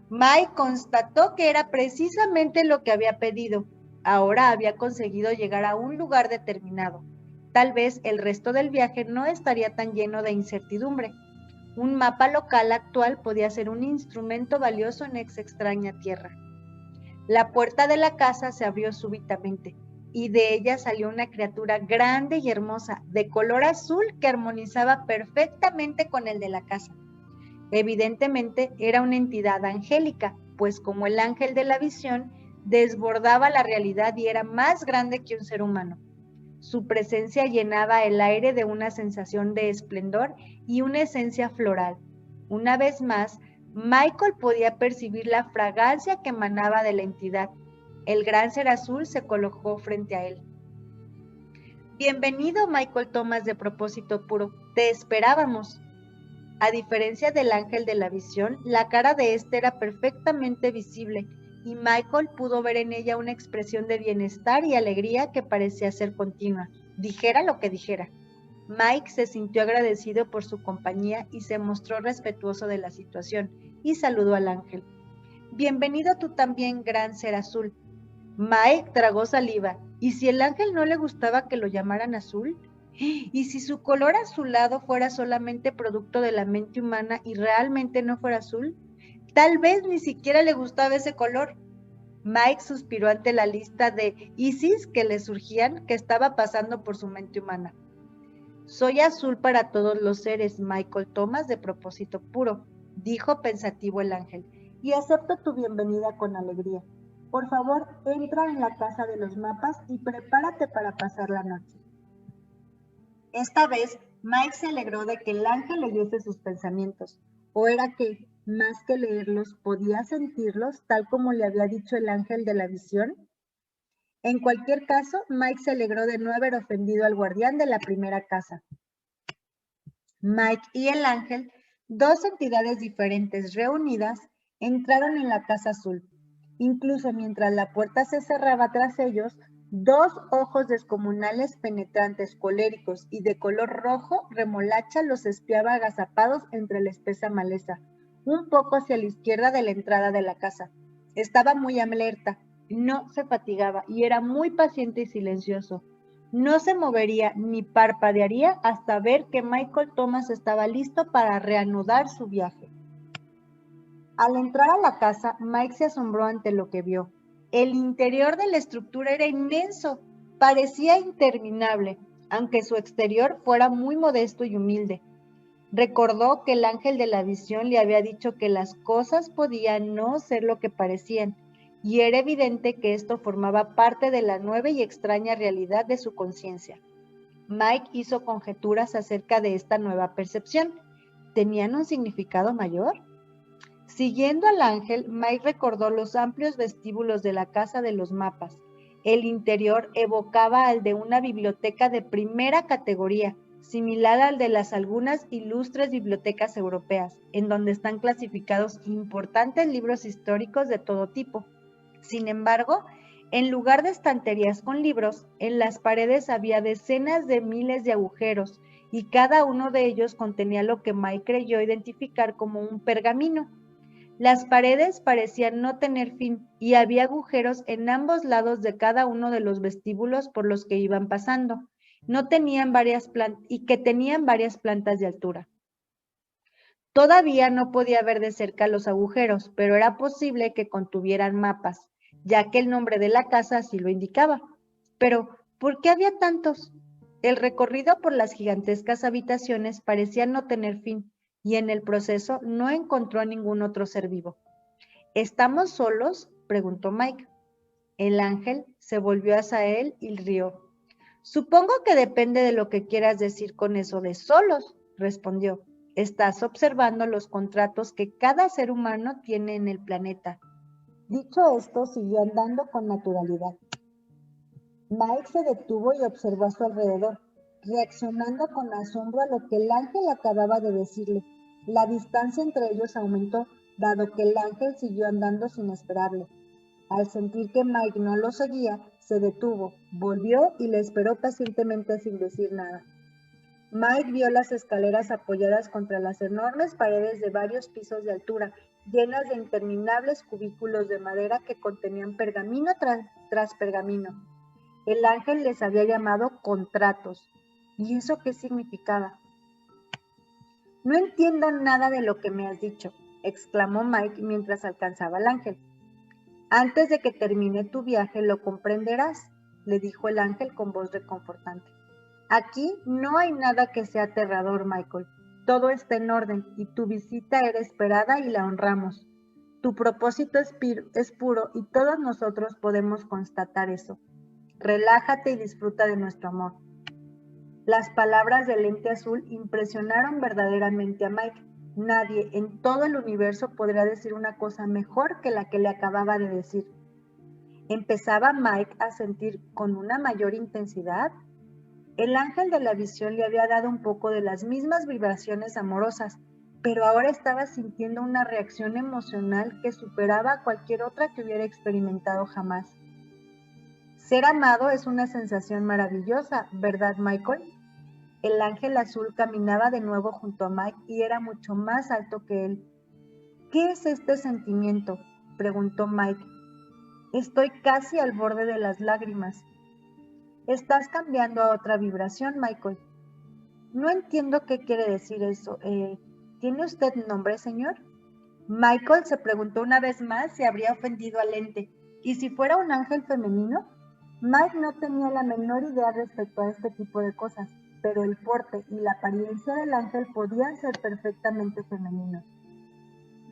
Mike constató que era precisamente lo que había pedido. Ahora había conseguido llegar a un lugar determinado. Tal vez el resto del viaje no estaría tan lleno de incertidumbre. Un mapa local actual podía ser un instrumento valioso en esa extraña tierra. La puerta de la casa se abrió súbitamente y de ella salió una criatura grande y hermosa, de color azul que armonizaba perfectamente con el de la casa. Evidentemente era una entidad angélica, pues como el ángel de la visión, desbordaba la realidad y era más grande que un ser humano. Su presencia llenaba el aire de una sensación de esplendor y una esencia floral. Una vez más, Michael podía percibir la fragancia que emanaba de la entidad. El gran ser azul se colocó frente a él. Bienvenido, Michael Thomas de Propósito Puro. Te esperábamos. A diferencia del ángel de la visión, la cara de este era perfectamente visible y Michael pudo ver en ella una expresión de bienestar y alegría que parecía ser continua, dijera lo que dijera. Mike se sintió agradecido por su compañía y se mostró respetuoso de la situación y saludó al ángel. Bienvenido tú también, gran ser azul. Mike tragó saliva. ¿Y si el ángel no le gustaba que lo llamaran azul? ¿Y si su color azulado fuera solamente producto de la mente humana y realmente no fuera azul? Tal vez ni siquiera le gustaba ese color. Mike suspiró ante la lista de ISIS que le surgían, que estaba pasando por su mente humana. Soy azul para todos los seres, Michael Thomas de Propósito Puro, dijo pensativo el ángel, y acepto tu bienvenida con alegría. Por favor, entra en la casa de los mapas y prepárate para pasar la noche. Esta vez, Mike se alegró de que el ángel leyese sus pensamientos, o era que, más que leerlos, podía sentirlos, tal como le había dicho el ángel de la visión. En cualquier caso, Mike se alegró de no haber ofendido al guardián de la primera casa. Mike y el ángel, dos entidades diferentes reunidas, entraron en la casa azul. Incluso mientras la puerta se cerraba tras ellos, dos ojos descomunales, penetrantes, coléricos y de color rojo remolacha los espiaba agazapados entre la espesa maleza, un poco hacia la izquierda de la entrada de la casa. Estaba muy alerta, no se fatigaba y era muy paciente y silencioso. No se movería ni parpadearía hasta ver que Michael Thomas estaba listo para reanudar su viaje. Al entrar a la casa, Mike se asombró ante lo que vio. El interior de la estructura era inmenso, parecía interminable, aunque su exterior fuera muy modesto y humilde. Recordó que el ángel de la visión le había dicho que las cosas podían no ser lo que parecían, y era evidente que esto formaba parte de la nueva y extraña realidad de su conciencia. Mike hizo conjeturas acerca de esta nueva percepción. ¿Tenían un significado mayor? Siguiendo al ángel, Mike recordó los amplios vestíbulos de la Casa de los Mapas. El interior evocaba al de una biblioteca de primera categoría, similar al de las algunas ilustres bibliotecas europeas, en donde están clasificados importantes libros históricos de todo tipo. Sin embargo, en lugar de estanterías con libros, en las paredes había decenas de miles de agujeros, y cada uno de ellos contenía lo que Mike creyó identificar como un pergamino. Las paredes parecían no tener fin y había agujeros en ambos lados de cada uno de los vestíbulos por los que iban pasando. Tenían varias plantas de altura. Todavía no podía ver de cerca los agujeros, pero era posible que contuvieran mapas, ya que el nombre de la casa así lo indicaba. Pero, ¿por qué había tantos? El recorrido por las gigantescas habitaciones parecía no tener fin, y en el proceso no encontró a ningún otro ser vivo. ¿Estamos solos?, preguntó Mike. El ángel se volvió hacia él y rió. Supongo que depende de lo que quieras decir con eso de solos, respondió. Estás observando los contratos que cada ser humano tiene en el planeta. Dicho esto, siguió andando con naturalidad. Mike se detuvo y observó a su alrededor, reaccionando con asombro a lo que el ángel acababa de decirle. La distancia entre ellos aumentó, dado que el ángel siguió andando sin esperarlo. Al sentir que Mike no lo seguía, se detuvo, volvió y le esperó pacientemente sin decir nada. Mike vio las escaleras apoyadas contra las enormes paredes de varios pisos de altura, llenas de interminables cubículos de madera que contenían pergamino tras pergamino. El ángel les había llamado contratos. ¿Y eso qué significaba? No entiendo nada de lo que me has dicho, exclamó Mike mientras alcanzaba al ángel. Antes de que termine tu viaje lo comprenderás, le dijo el ángel con voz reconfortante. Aquí no hay nada que sea aterrador, Michael. Todo está en orden y tu visita era esperada y la honramos. Tu propósito es puro y todos nosotros podemos constatar eso. Relájate y disfruta de nuestro amor. Las palabras del ente azul impresionaron verdaderamente a Mike. Nadie en todo el universo podría decir una cosa mejor que la que le acababa de decir. Empezaba Mike a sentir con una mayor intensidad. El ángel de la visión le había dado un poco de las mismas vibraciones amorosas, pero ahora estaba sintiendo una reacción emocional que superaba a cualquier otra que hubiera experimentado jamás. Ser amado es una sensación maravillosa, ¿verdad, Michael? El ángel azul caminaba de nuevo junto a Mike y era mucho más alto que él. ¿Qué es este sentimiento?, preguntó Mike. Estoy casi al borde de las lágrimas. Estás cambiando a otra vibración, Michael. No entiendo qué quiere decir eso. ¿Tiene usted nombre, señor? Michael se preguntó una vez más si habría ofendido al ente. ¿Y si fuera un ángel femenino? Mike no tenía la menor idea respecto a este tipo de cosas, pero el porte y la apariencia del ángel podían ser perfectamente femeninos.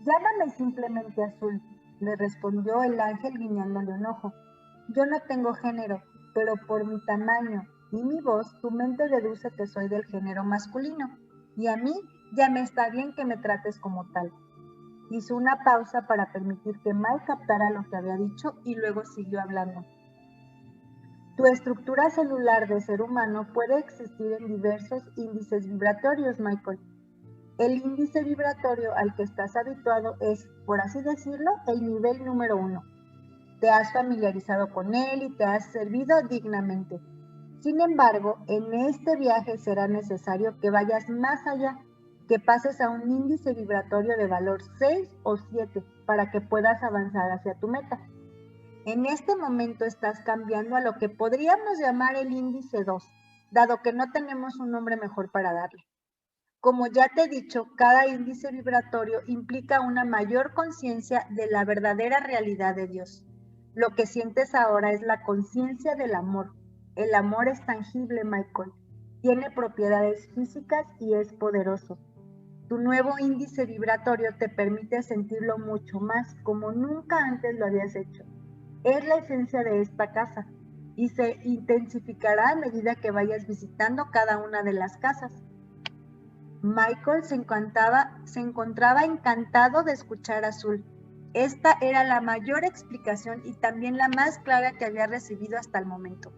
Llámame simplemente Azul, le respondió el ángel guiñándole un ojo. Yo no tengo género, pero por mi tamaño y mi voz, tu mente deduce que soy del género masculino, y a mí ya me está bien que me trates como tal. Hizo una pausa para permitir que Mike captara lo que había dicho y luego siguió hablando. Tu estructura celular de ser humano puede existir en diversos índices vibratorios, Michael. El índice vibratorio al que estás habituado es, por así decirlo, el nivel número 1. Te has familiarizado con él y te has servido dignamente. Sin embargo, en este viaje será necesario que vayas más allá, que pases a un índice vibratorio de valor 6 o 7 para que puedas avanzar hacia tu meta. En este momento estás cambiando a lo que podríamos llamar el índice 2, dado que no tenemos un nombre mejor para darle. Como ya te he dicho, cada índice vibratorio implica una mayor conciencia de la verdadera realidad de Dios. Lo que sientes ahora es la conciencia del amor. El amor es tangible, Michael. Tiene propiedades físicas y es poderoso. Tu nuevo índice vibratorio te permite sentirlo mucho más, como nunca antes lo habías hecho. Es la esencia de esta casa y se intensificará a medida que vayas visitando cada una de las casas. Michael se encontraba encantado de escuchar a Azul. Esta era la mayor explicación y también la más clara que había recibido hasta el momento.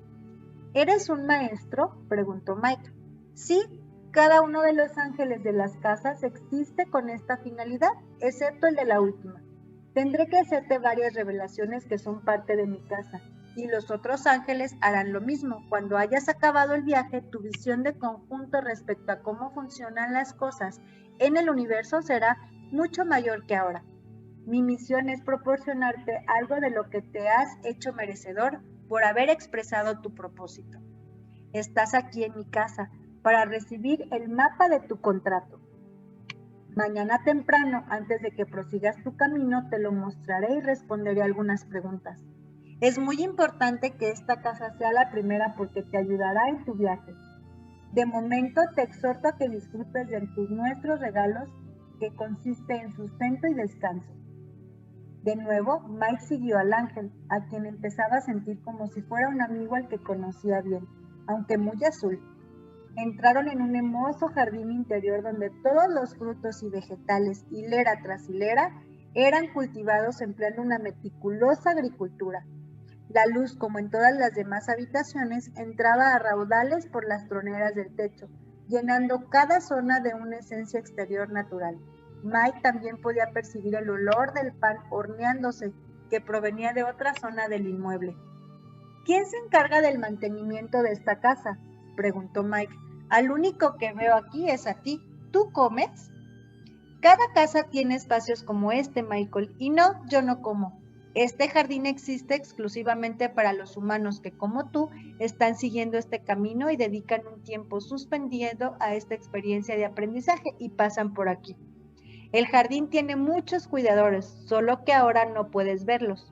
¿Eres un maestro?, preguntó Mike. Sí, cada uno de los ángeles de las casas existe con esta finalidad, excepto el de la última. Tendré que hacerte varias revelaciones que son parte de mi casa, y los otros ángeles harán lo mismo. Cuando hayas acabado el viaje, tu visión de conjunto respecto a cómo funcionan las cosas en el universo será mucho mayor que ahora. Mi misión es proporcionarte algo de lo que te has hecho merecedor por haber expresado tu propósito. Estás aquí en mi casa para recibir el mapa de tu contrato. Mañana temprano, antes de que prosigas tu camino, te lo mostraré y responderé algunas preguntas. Es muy importante que esta casa sea la primera porque te ayudará en tu viaje. De momento, te exhorto a que disfrutes de nuestros regalos, que consiste en sustento y descanso. De nuevo, Mike siguió al ángel, a quien empezaba a sentir como si fuera un amigo al que conocía bien, aunque muy azul. Entraron en un hermoso jardín interior donde todos los frutos y vegetales, hilera tras hilera, eran cultivados empleando una meticulosa agricultura. La luz, como en todas las demás habitaciones, entraba a raudales por las troneras del techo, llenando cada zona de una esencia exterior natural. Mike también podía percibir el olor del pan horneándose que provenía de otra zona del inmueble. ¿Quién se encarga del mantenimiento de esta casa?, preguntó Mike. Al único que veo aquí es a ti. ¿Tú comes? Cada casa tiene espacios como este, Michael, y no, yo no como. Este jardín existe exclusivamente para los humanos que, como tú, están siguiendo este camino y dedican un tiempo suspendido a esta experiencia de aprendizaje y pasan por aquí. El jardín tiene muchos cuidadores, solo que ahora no puedes verlos.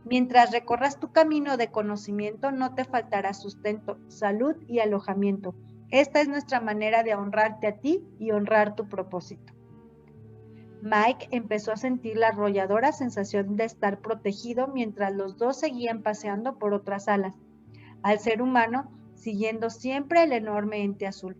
Mientras recorras tu camino de conocimiento, no te faltará sustento, salud y alojamiento. Esta es nuestra manera de honrarte a ti y honrar tu propósito. Mike empezó a sentir la arrolladora sensación de estar protegido mientras los dos seguían paseando por otras salas, al ser humano siguiendo siempre el enorme ente azul.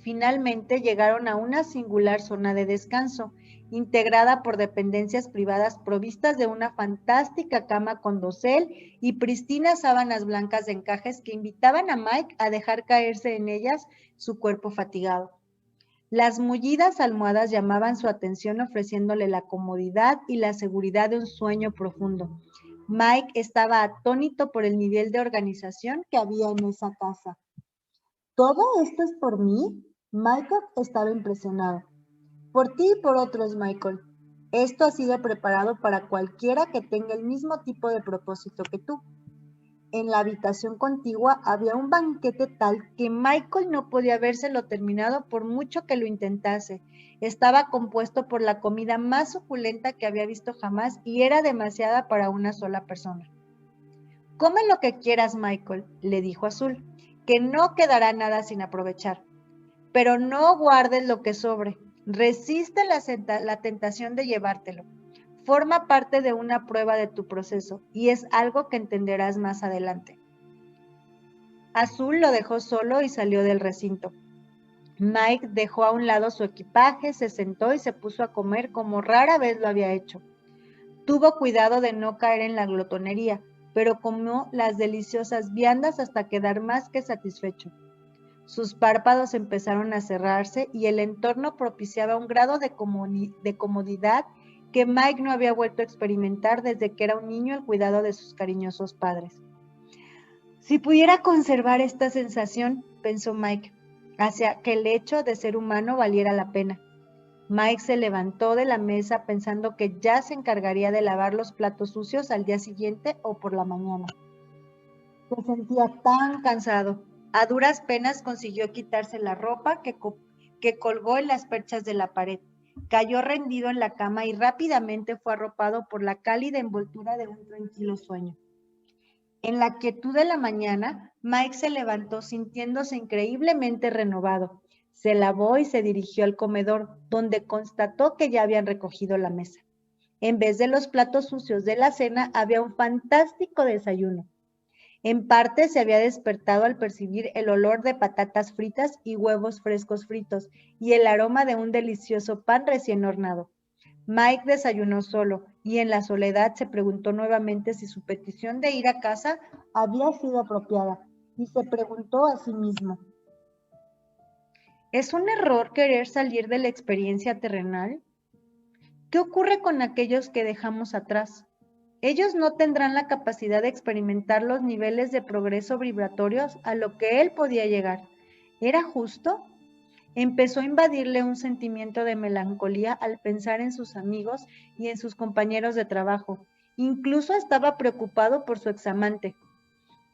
Finalmente llegaron a una singular zona de descanso, integrada por dependencias privadas provistas de una fantástica cama con dosel y pristinas sábanas blancas de encajes que invitaban a Mike a dejar caerse en ellas su cuerpo fatigado. Las mullidas almohadas llamaban su atención ofreciéndole la comodidad y la seguridad de un sueño profundo. Mike estaba atónito por el nivel de organización que había en esa casa. ¿Todo esto es por mí? Michael estaba impresionado. Por ti y por otros, Michael. Esto ha sido preparado para cualquiera que tenga el mismo tipo de propósito que tú. En la habitación contigua había un banquete tal que Michael no podía habérselo terminado por mucho que lo intentase. Estaba compuesto por la comida más suculenta que había visto jamás y era demasiada para una sola persona. Come lo que quieras, Michael, le dijo Azul, que no quedará nada sin aprovechar. Pero no guardes lo que sobre. Resiste la tentación de llevártelo. Forma parte de una prueba de tu proceso y es algo que entenderás más adelante. Azul lo dejó solo y salió del recinto. Mike dejó a un lado su equipaje, se sentó y se puso a comer como rara vez lo había hecho. Tuvo cuidado de no caer en la glotonería, pero comió las deliciosas viandas hasta quedar más que satisfecho. Sus párpados empezaron a cerrarse y el entorno propiciaba un grado de comodidad que Mike no había vuelto a experimentar desde que era un niño al cuidado de sus cariñosos padres. Si pudiera conservar esta sensación, pensó Mike, hacia que el hecho de ser humano valiera la pena. Mike se levantó de la mesa pensando que ya se encargaría de lavar los platos sucios al día siguiente o por la mañana. Se sentía tan cansado. A duras penas consiguió quitarse la ropa que colgó en las perchas de la pared. Cayó rendido en la cama y rápidamente fue arropado por la cálida envoltura de un tranquilo sueño. En la quietud de la mañana, Mike se levantó sintiéndose increíblemente renovado. Se lavó y se dirigió al comedor, donde constató que ya habían recogido la mesa. En vez de los platos sucios de la cena, había un fantástico desayuno. En parte se había despertado al percibir el olor de patatas fritas y huevos frescos fritos y el aroma de un delicioso pan recién hornado. Mike desayunó solo y en la soledad se preguntó nuevamente si su petición de ir a casa había sido apropiada y se preguntó a sí mismo: ¿es un error querer salir de la experiencia terrenal? ¿Qué ocurre con aquellos que dejamos atrás? Ellos no tendrán la capacidad de experimentar los niveles de progreso vibratorios a lo que él podía llegar. ¿Era justo? Empezó a invadirle un sentimiento de melancolía al pensar en sus amigos y en sus compañeros de trabajo. Incluso estaba preocupado por su examante.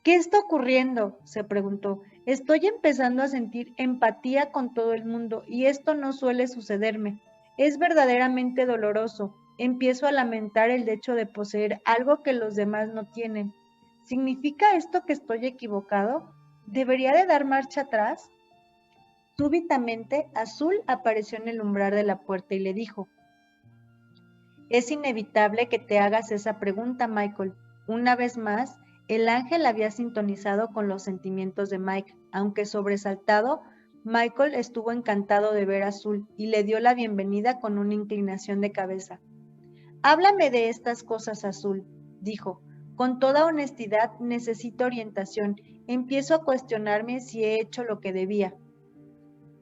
¿Qué está ocurriendo?, se preguntó. Estoy empezando a sentir empatía con todo el mundo y esto no suele sucederme. Es verdaderamente doloroso. Empiezo a lamentar el hecho de poseer algo que los demás no tienen. ¿Significa esto que estoy equivocado? ¿Debería de dar marcha atrás? Súbitamente, Azul apareció en el umbral de la puerta y le dijo: es inevitable que te hagas esa pregunta, Michael. Una vez más, el ángel había sintonizado con los sentimientos de Mike. Aunque sobresaltado, Michael estuvo encantado de ver a Azul y le dio la bienvenida con una inclinación de cabeza. Háblame de estas cosas, Azul, dijo. Con toda honestidad, necesito orientación. Empiezo a cuestionarme si he hecho lo que debía.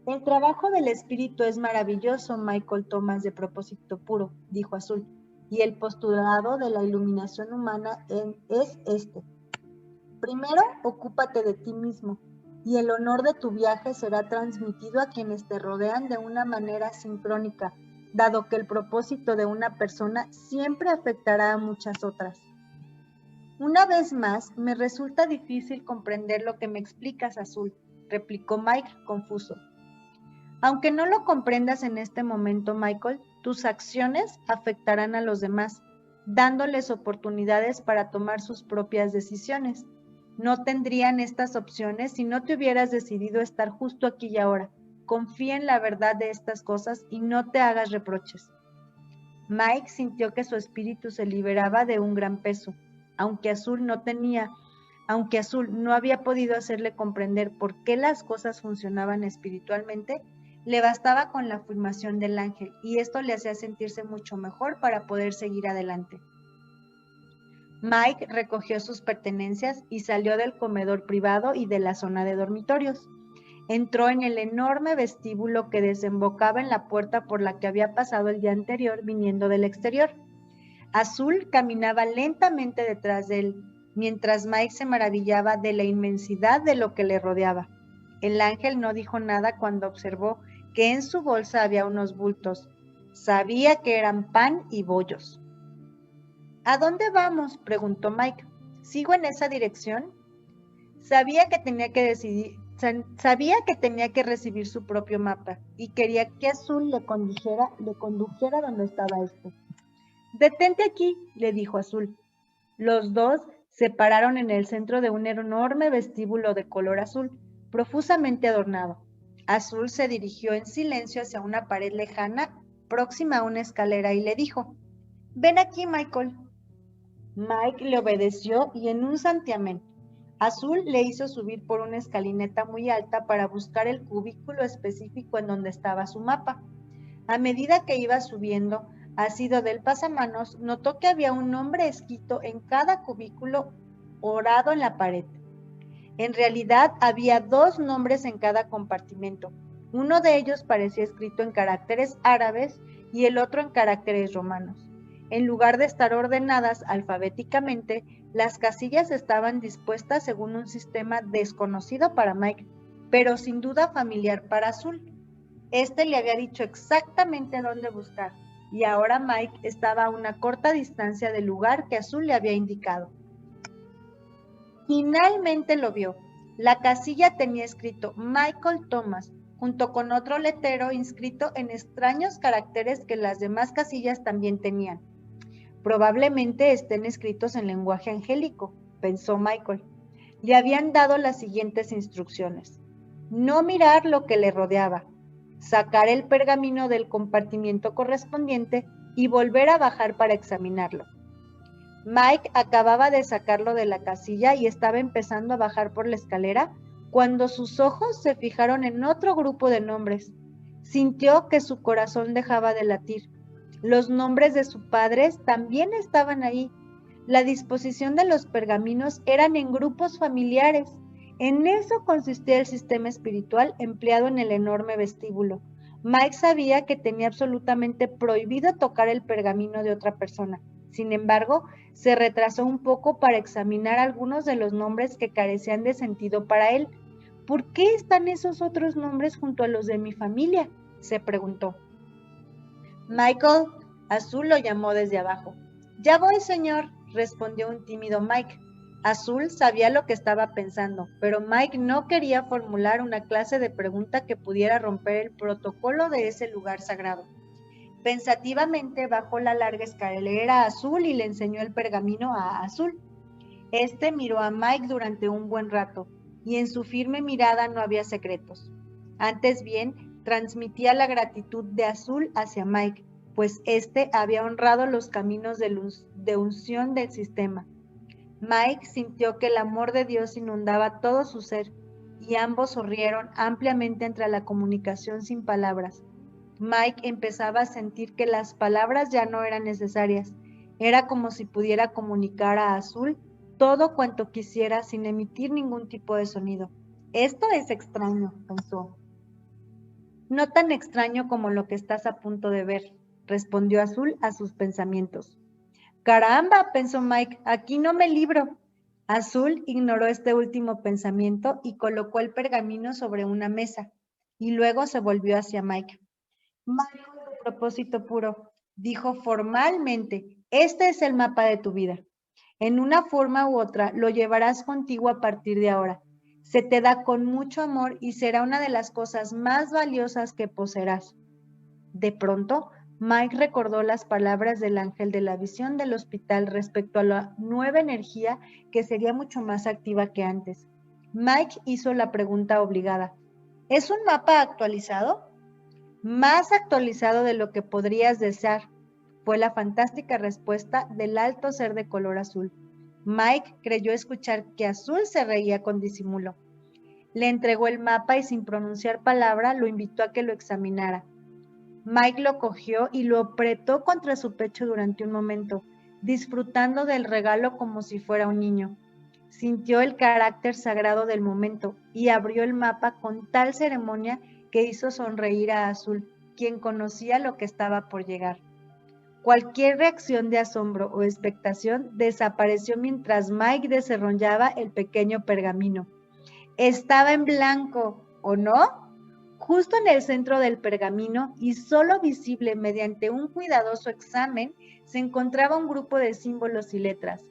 El trabajo del espíritu es maravilloso, Michael Thomas, de propósito puro, dijo Azul, y el postulado de la iluminación humana es este. Primero, ocúpate de ti mismo, y el honor de tu viaje será transmitido a quienes te rodean de una manera sincrónica, dado que el propósito de una persona siempre afectará a muchas otras. Una vez más, me resulta difícil comprender lo que me explicas, Azul, replicó Mike confuso. Aunque no lo comprendas en este momento, Michael, tus acciones afectarán a los demás, dándoles oportunidades para tomar sus propias decisiones. No tendrían estas opciones si no te hubieras decidido estar justo aquí y ahora. Confía en la verdad de estas cosas y no te hagas reproches. Mike sintió que su espíritu se liberaba de un gran peso, aunque Azul no había podido hacerle comprender por qué las cosas funcionaban espiritualmente. Le bastaba con la afirmación del ángel y esto le hacía sentirse mucho mejor para poder seguir adelante. Mike recogió sus pertenencias y salió del comedor privado y de la zona de dormitorios. Entró en el enorme vestíbulo que desembocaba en la puerta por la que había pasado el día anterior viniendo del exterior. Azul caminaba lentamente detrás de él, mientras Mike se maravillaba de la inmensidad de lo que le rodeaba. El ángel no dijo nada cuando observó que en su bolsa había unos bultos. Sabía que eran pan y bollos. ¿A dónde vamos?, preguntó Mike. ¿Sigo en esa dirección? Sabía que tenía que recibir su propio mapa y quería que Azul le condujera donde estaba esto. Detente aquí, le dijo Azul. Los dos se pararon en el centro de un enorme vestíbulo de color azul, profusamente adornado. Azul se dirigió en silencio hacia una pared lejana, próxima a una escalera, y le dijo: «Ven aquí, Michael». Mike le obedeció y en un santiamén, Azul le hizo subir por una escalinata muy alta para buscar el cubículo específico en donde estaba su mapa. A medida que iba subiendo, asido del pasamanos, notó que había un nombre escrito en cada cubículo orado en la pared. En realidad, había 2 nombres en cada compartimento. Uno de ellos parecía escrito en caracteres árabes y el otro en caracteres romanos. En lugar de estar ordenadas alfabéticamente, las casillas estaban dispuestas según un sistema desconocido para Mike, pero sin duda familiar para Azul. Este le había dicho exactamente dónde buscar, y ahora Mike estaba a una corta distancia del lugar que Azul le había indicado. Finalmente lo vio. La casilla tenía escrito Michael Thomas, junto con otro letrero inscrito en extraños caracteres que las demás casillas también tenían. Probablemente estén escritos en lenguaje angélico, pensó Michael. Le habían dado las siguientes instrucciones: no mirar lo que le rodeaba, sacar el pergamino del compartimiento correspondiente y volver a bajar para examinarlo. Mike acababa de sacarlo de la casilla y estaba empezando a bajar por la escalera cuando sus ojos se fijaron en otro grupo de nombres. Sintió que su corazón dejaba de latir. Los nombres de sus padres también estaban ahí. La disposición de los pergaminos eran en grupos familiares. En eso consistía el sistema espiritual empleado en el enorme vestíbulo. Mike sabía que tenía absolutamente prohibido tocar el pergamino de otra persona. Sin embargo, se retrasó un poco para examinar algunos de los nombres que carecían de sentido para él. ¿Por qué están esos otros nombres junto a los de mi familia?, se preguntó. Michael, Azul lo llamó desde abajo. Ya voy, señor, respondió un tímido Mike. Azul sabía lo que estaba pensando, pero Mike no quería formular una clase de pregunta que pudiera romper el protocolo de ese lugar sagrado. Pensativamente bajó la larga escalera Azul y le enseñó el pergamino a Azul. Este miró a Mike durante un buen rato, y en su firme mirada no había secretos. Antes bien, transmitía la gratitud de Azul hacia Mike, pues éste había honrado los caminos de unción del sistema. Mike sintió que el amor de Dios inundaba todo su ser, y ambos sonrieron ampliamente entre la comunicación sin palabras. Mike empezaba a sentir que las palabras ya no eran necesarias. Era como si pudiera comunicar a Azul todo cuanto quisiera sin emitir ningún tipo de sonido. Esto es extraño, pensó. No tan extraño como lo que estás a punto de ver, respondió Azul a sus pensamientos. Caramba, pensó Mike, aquí no me libro. Azul ignoró este último pensamiento y colocó el pergamino sobre una mesa, y luego se volvió hacia Mike. Michael, de propósito puro, dijo formalmente, este es el mapa de tu vida. En una forma u otra lo llevarás contigo a partir de ahora. Se te da con mucho amor y será una de las cosas más valiosas que poseerás. De pronto, Mike recordó las palabras del ángel de la visión del hospital respecto a la nueva energía que sería mucho más activa que antes. Mike hizo la pregunta obligada. ¿Es un mapa actualizado? Más actualizado de lo que podrías desear, fue la fantástica respuesta del alto ser de color azul. Mike creyó escuchar que Azul se reía con disimulo. Le entregó el mapa y sin pronunciar palabra lo invitó a que lo examinara. Mike lo cogió y lo apretó contra su pecho durante un momento, disfrutando del regalo como si fuera un niño. Sintió el carácter sagrado del momento y abrió el mapa con tal ceremonia que hizo sonreír a Azul, quien conocía lo que estaba por llegar. Cualquier reacción de asombro o expectación desapareció mientras Mike desenrollaba el pequeño pergamino. Estaba en blanco, ¿o no? Justo en el centro del pergamino y solo visible mediante un cuidadoso examen, se encontraba un grupo de símbolos y letras.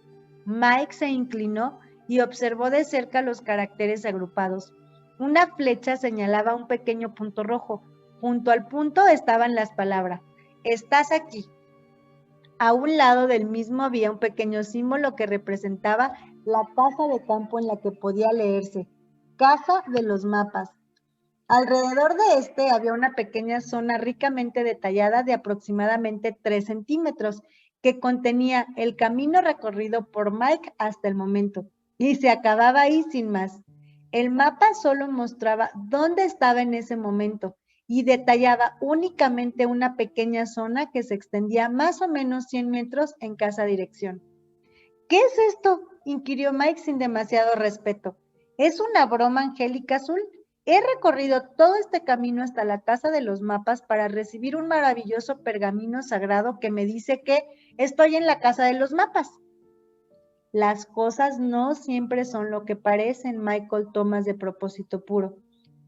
Mike se inclinó y observó de cerca los caracteres agrupados. Una flecha señalaba un pequeño punto rojo. Junto al punto estaban las palabras, estás aquí. A un lado del mismo había un pequeño símbolo que representaba la casa de campo en la que podía leerse, Casa de los Mapas. Alrededor de este había una pequeña zona ricamente detallada de aproximadamente 3 centímetros, que contenía el camino recorrido por Mike hasta el momento, y se acababa ahí sin más. El mapa solo mostraba dónde estaba en ese momento y detallaba únicamente una pequeña zona que se extendía más o menos 100 metros en cada dirección. ¿Qué es esto?, inquirió Mike sin demasiado respeto. ¿Es una broma, Angélica Azul? He recorrido todo este camino hasta la casa de los mapas para recibir un maravilloso pergamino sagrado que me dice que estoy en la casa de los mapas. Las cosas no siempre son lo que parecen, Michael Thomas, de propósito puro.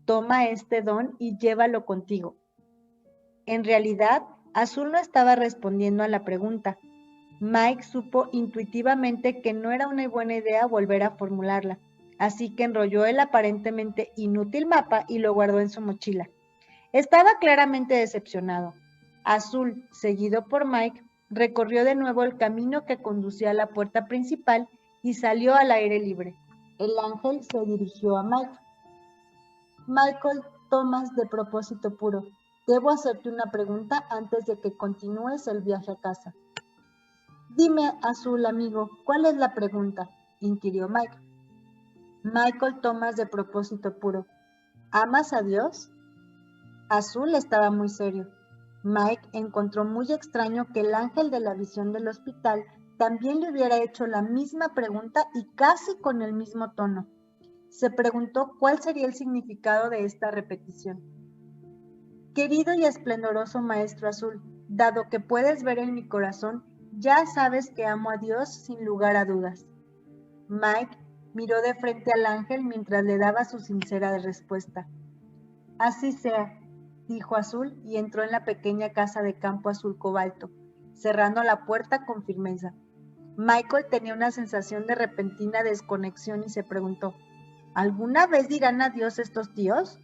Toma este don y llévalo contigo. En realidad, Azul no estaba respondiendo a la pregunta. Mike supo intuitivamente que no era una buena idea volver a formularla, así que enrolló el aparentemente inútil mapa y lo guardó en su mochila. Estaba claramente decepcionado. Azul, seguido por Mike, recorrió de nuevo el camino que conducía a la puerta principal y salió al aire libre. El ángel se dirigió a Mike. Michael Thomas, de propósito puro, debo hacerte una pregunta antes de que continúes el viaje a casa. Dime, Azul, amigo, ¿cuál es la pregunta?, inquirió Mike. Michael Thomas, de propósito puro, ¿amas a Dios? Azul estaba muy serio. Mike encontró muy extraño que el ángel de la visión del hospital también le hubiera hecho la misma pregunta y casi con el mismo tono. Se preguntó cuál sería el significado de esta repetición. Querido y esplendoroso Maestro Azul, dado que puedes ver en mi corazón, ya sabes que amo a Dios sin lugar a dudas. Mike miró de frente al ángel mientras le daba su sincera respuesta. Así sea, dijo Azul y entró en la pequeña casa de campo azul cobalto, cerrando la puerta con firmeza. Michael tenía una sensación de repentina desconexión y se preguntó, ¿alguna vez dirán adiós estos tíos?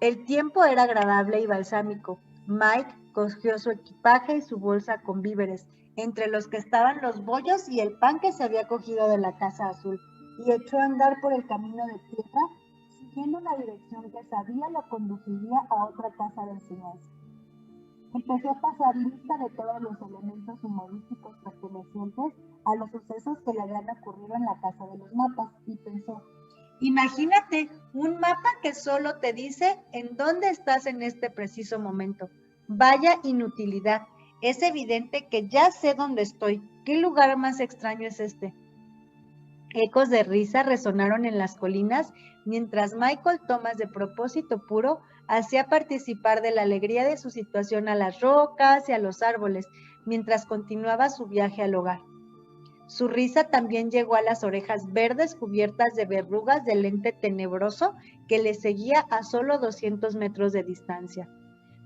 El tiempo era agradable y balsámico. Mike cogió su equipaje y su bolsa con víveres, entre los que estaban los bollos y el pan que se había cogido de la casa azul, y echó a andar por el camino de tierra, siguiendo la dirección que sabía lo conduciría a otra casa de enseñanza. Empezó a pasar lista de todos los elementos humorísticos pertenecientes a los sucesos que le habían ocurrido en la casa de los mapas, y pensó, imagínate un mapa que solo te dice en dónde estás en este preciso momento. Vaya inutilidad. Es evidente que ya sé dónde estoy. ¿Qué lugar más extraño es este? Ecos de risa resonaron en las colinas mientras Michael Thomas, de propósito puro, Hacía participar de la alegría de su situación a las rocas y a los árboles, mientras continuaba su viaje al hogar. Su risa también llegó a las orejas verdes cubiertas de verrugas del ente tenebroso que le seguía a solo 200 metros de distancia.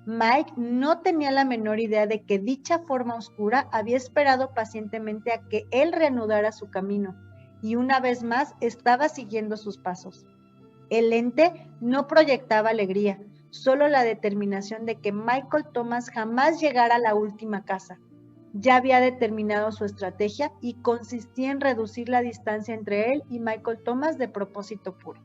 Mike no tenía la menor idea de que dicha forma oscura había esperado pacientemente a que él reanudara su camino, y una vez más estaba siguiendo sus pasos. El ente no proyectaba alegría, solo la determinación de que Michael Thomas jamás llegara a la última casa. Ya había determinado su estrategia y consistía en reducir la distancia entre él y Michael Thomas de propósito puro.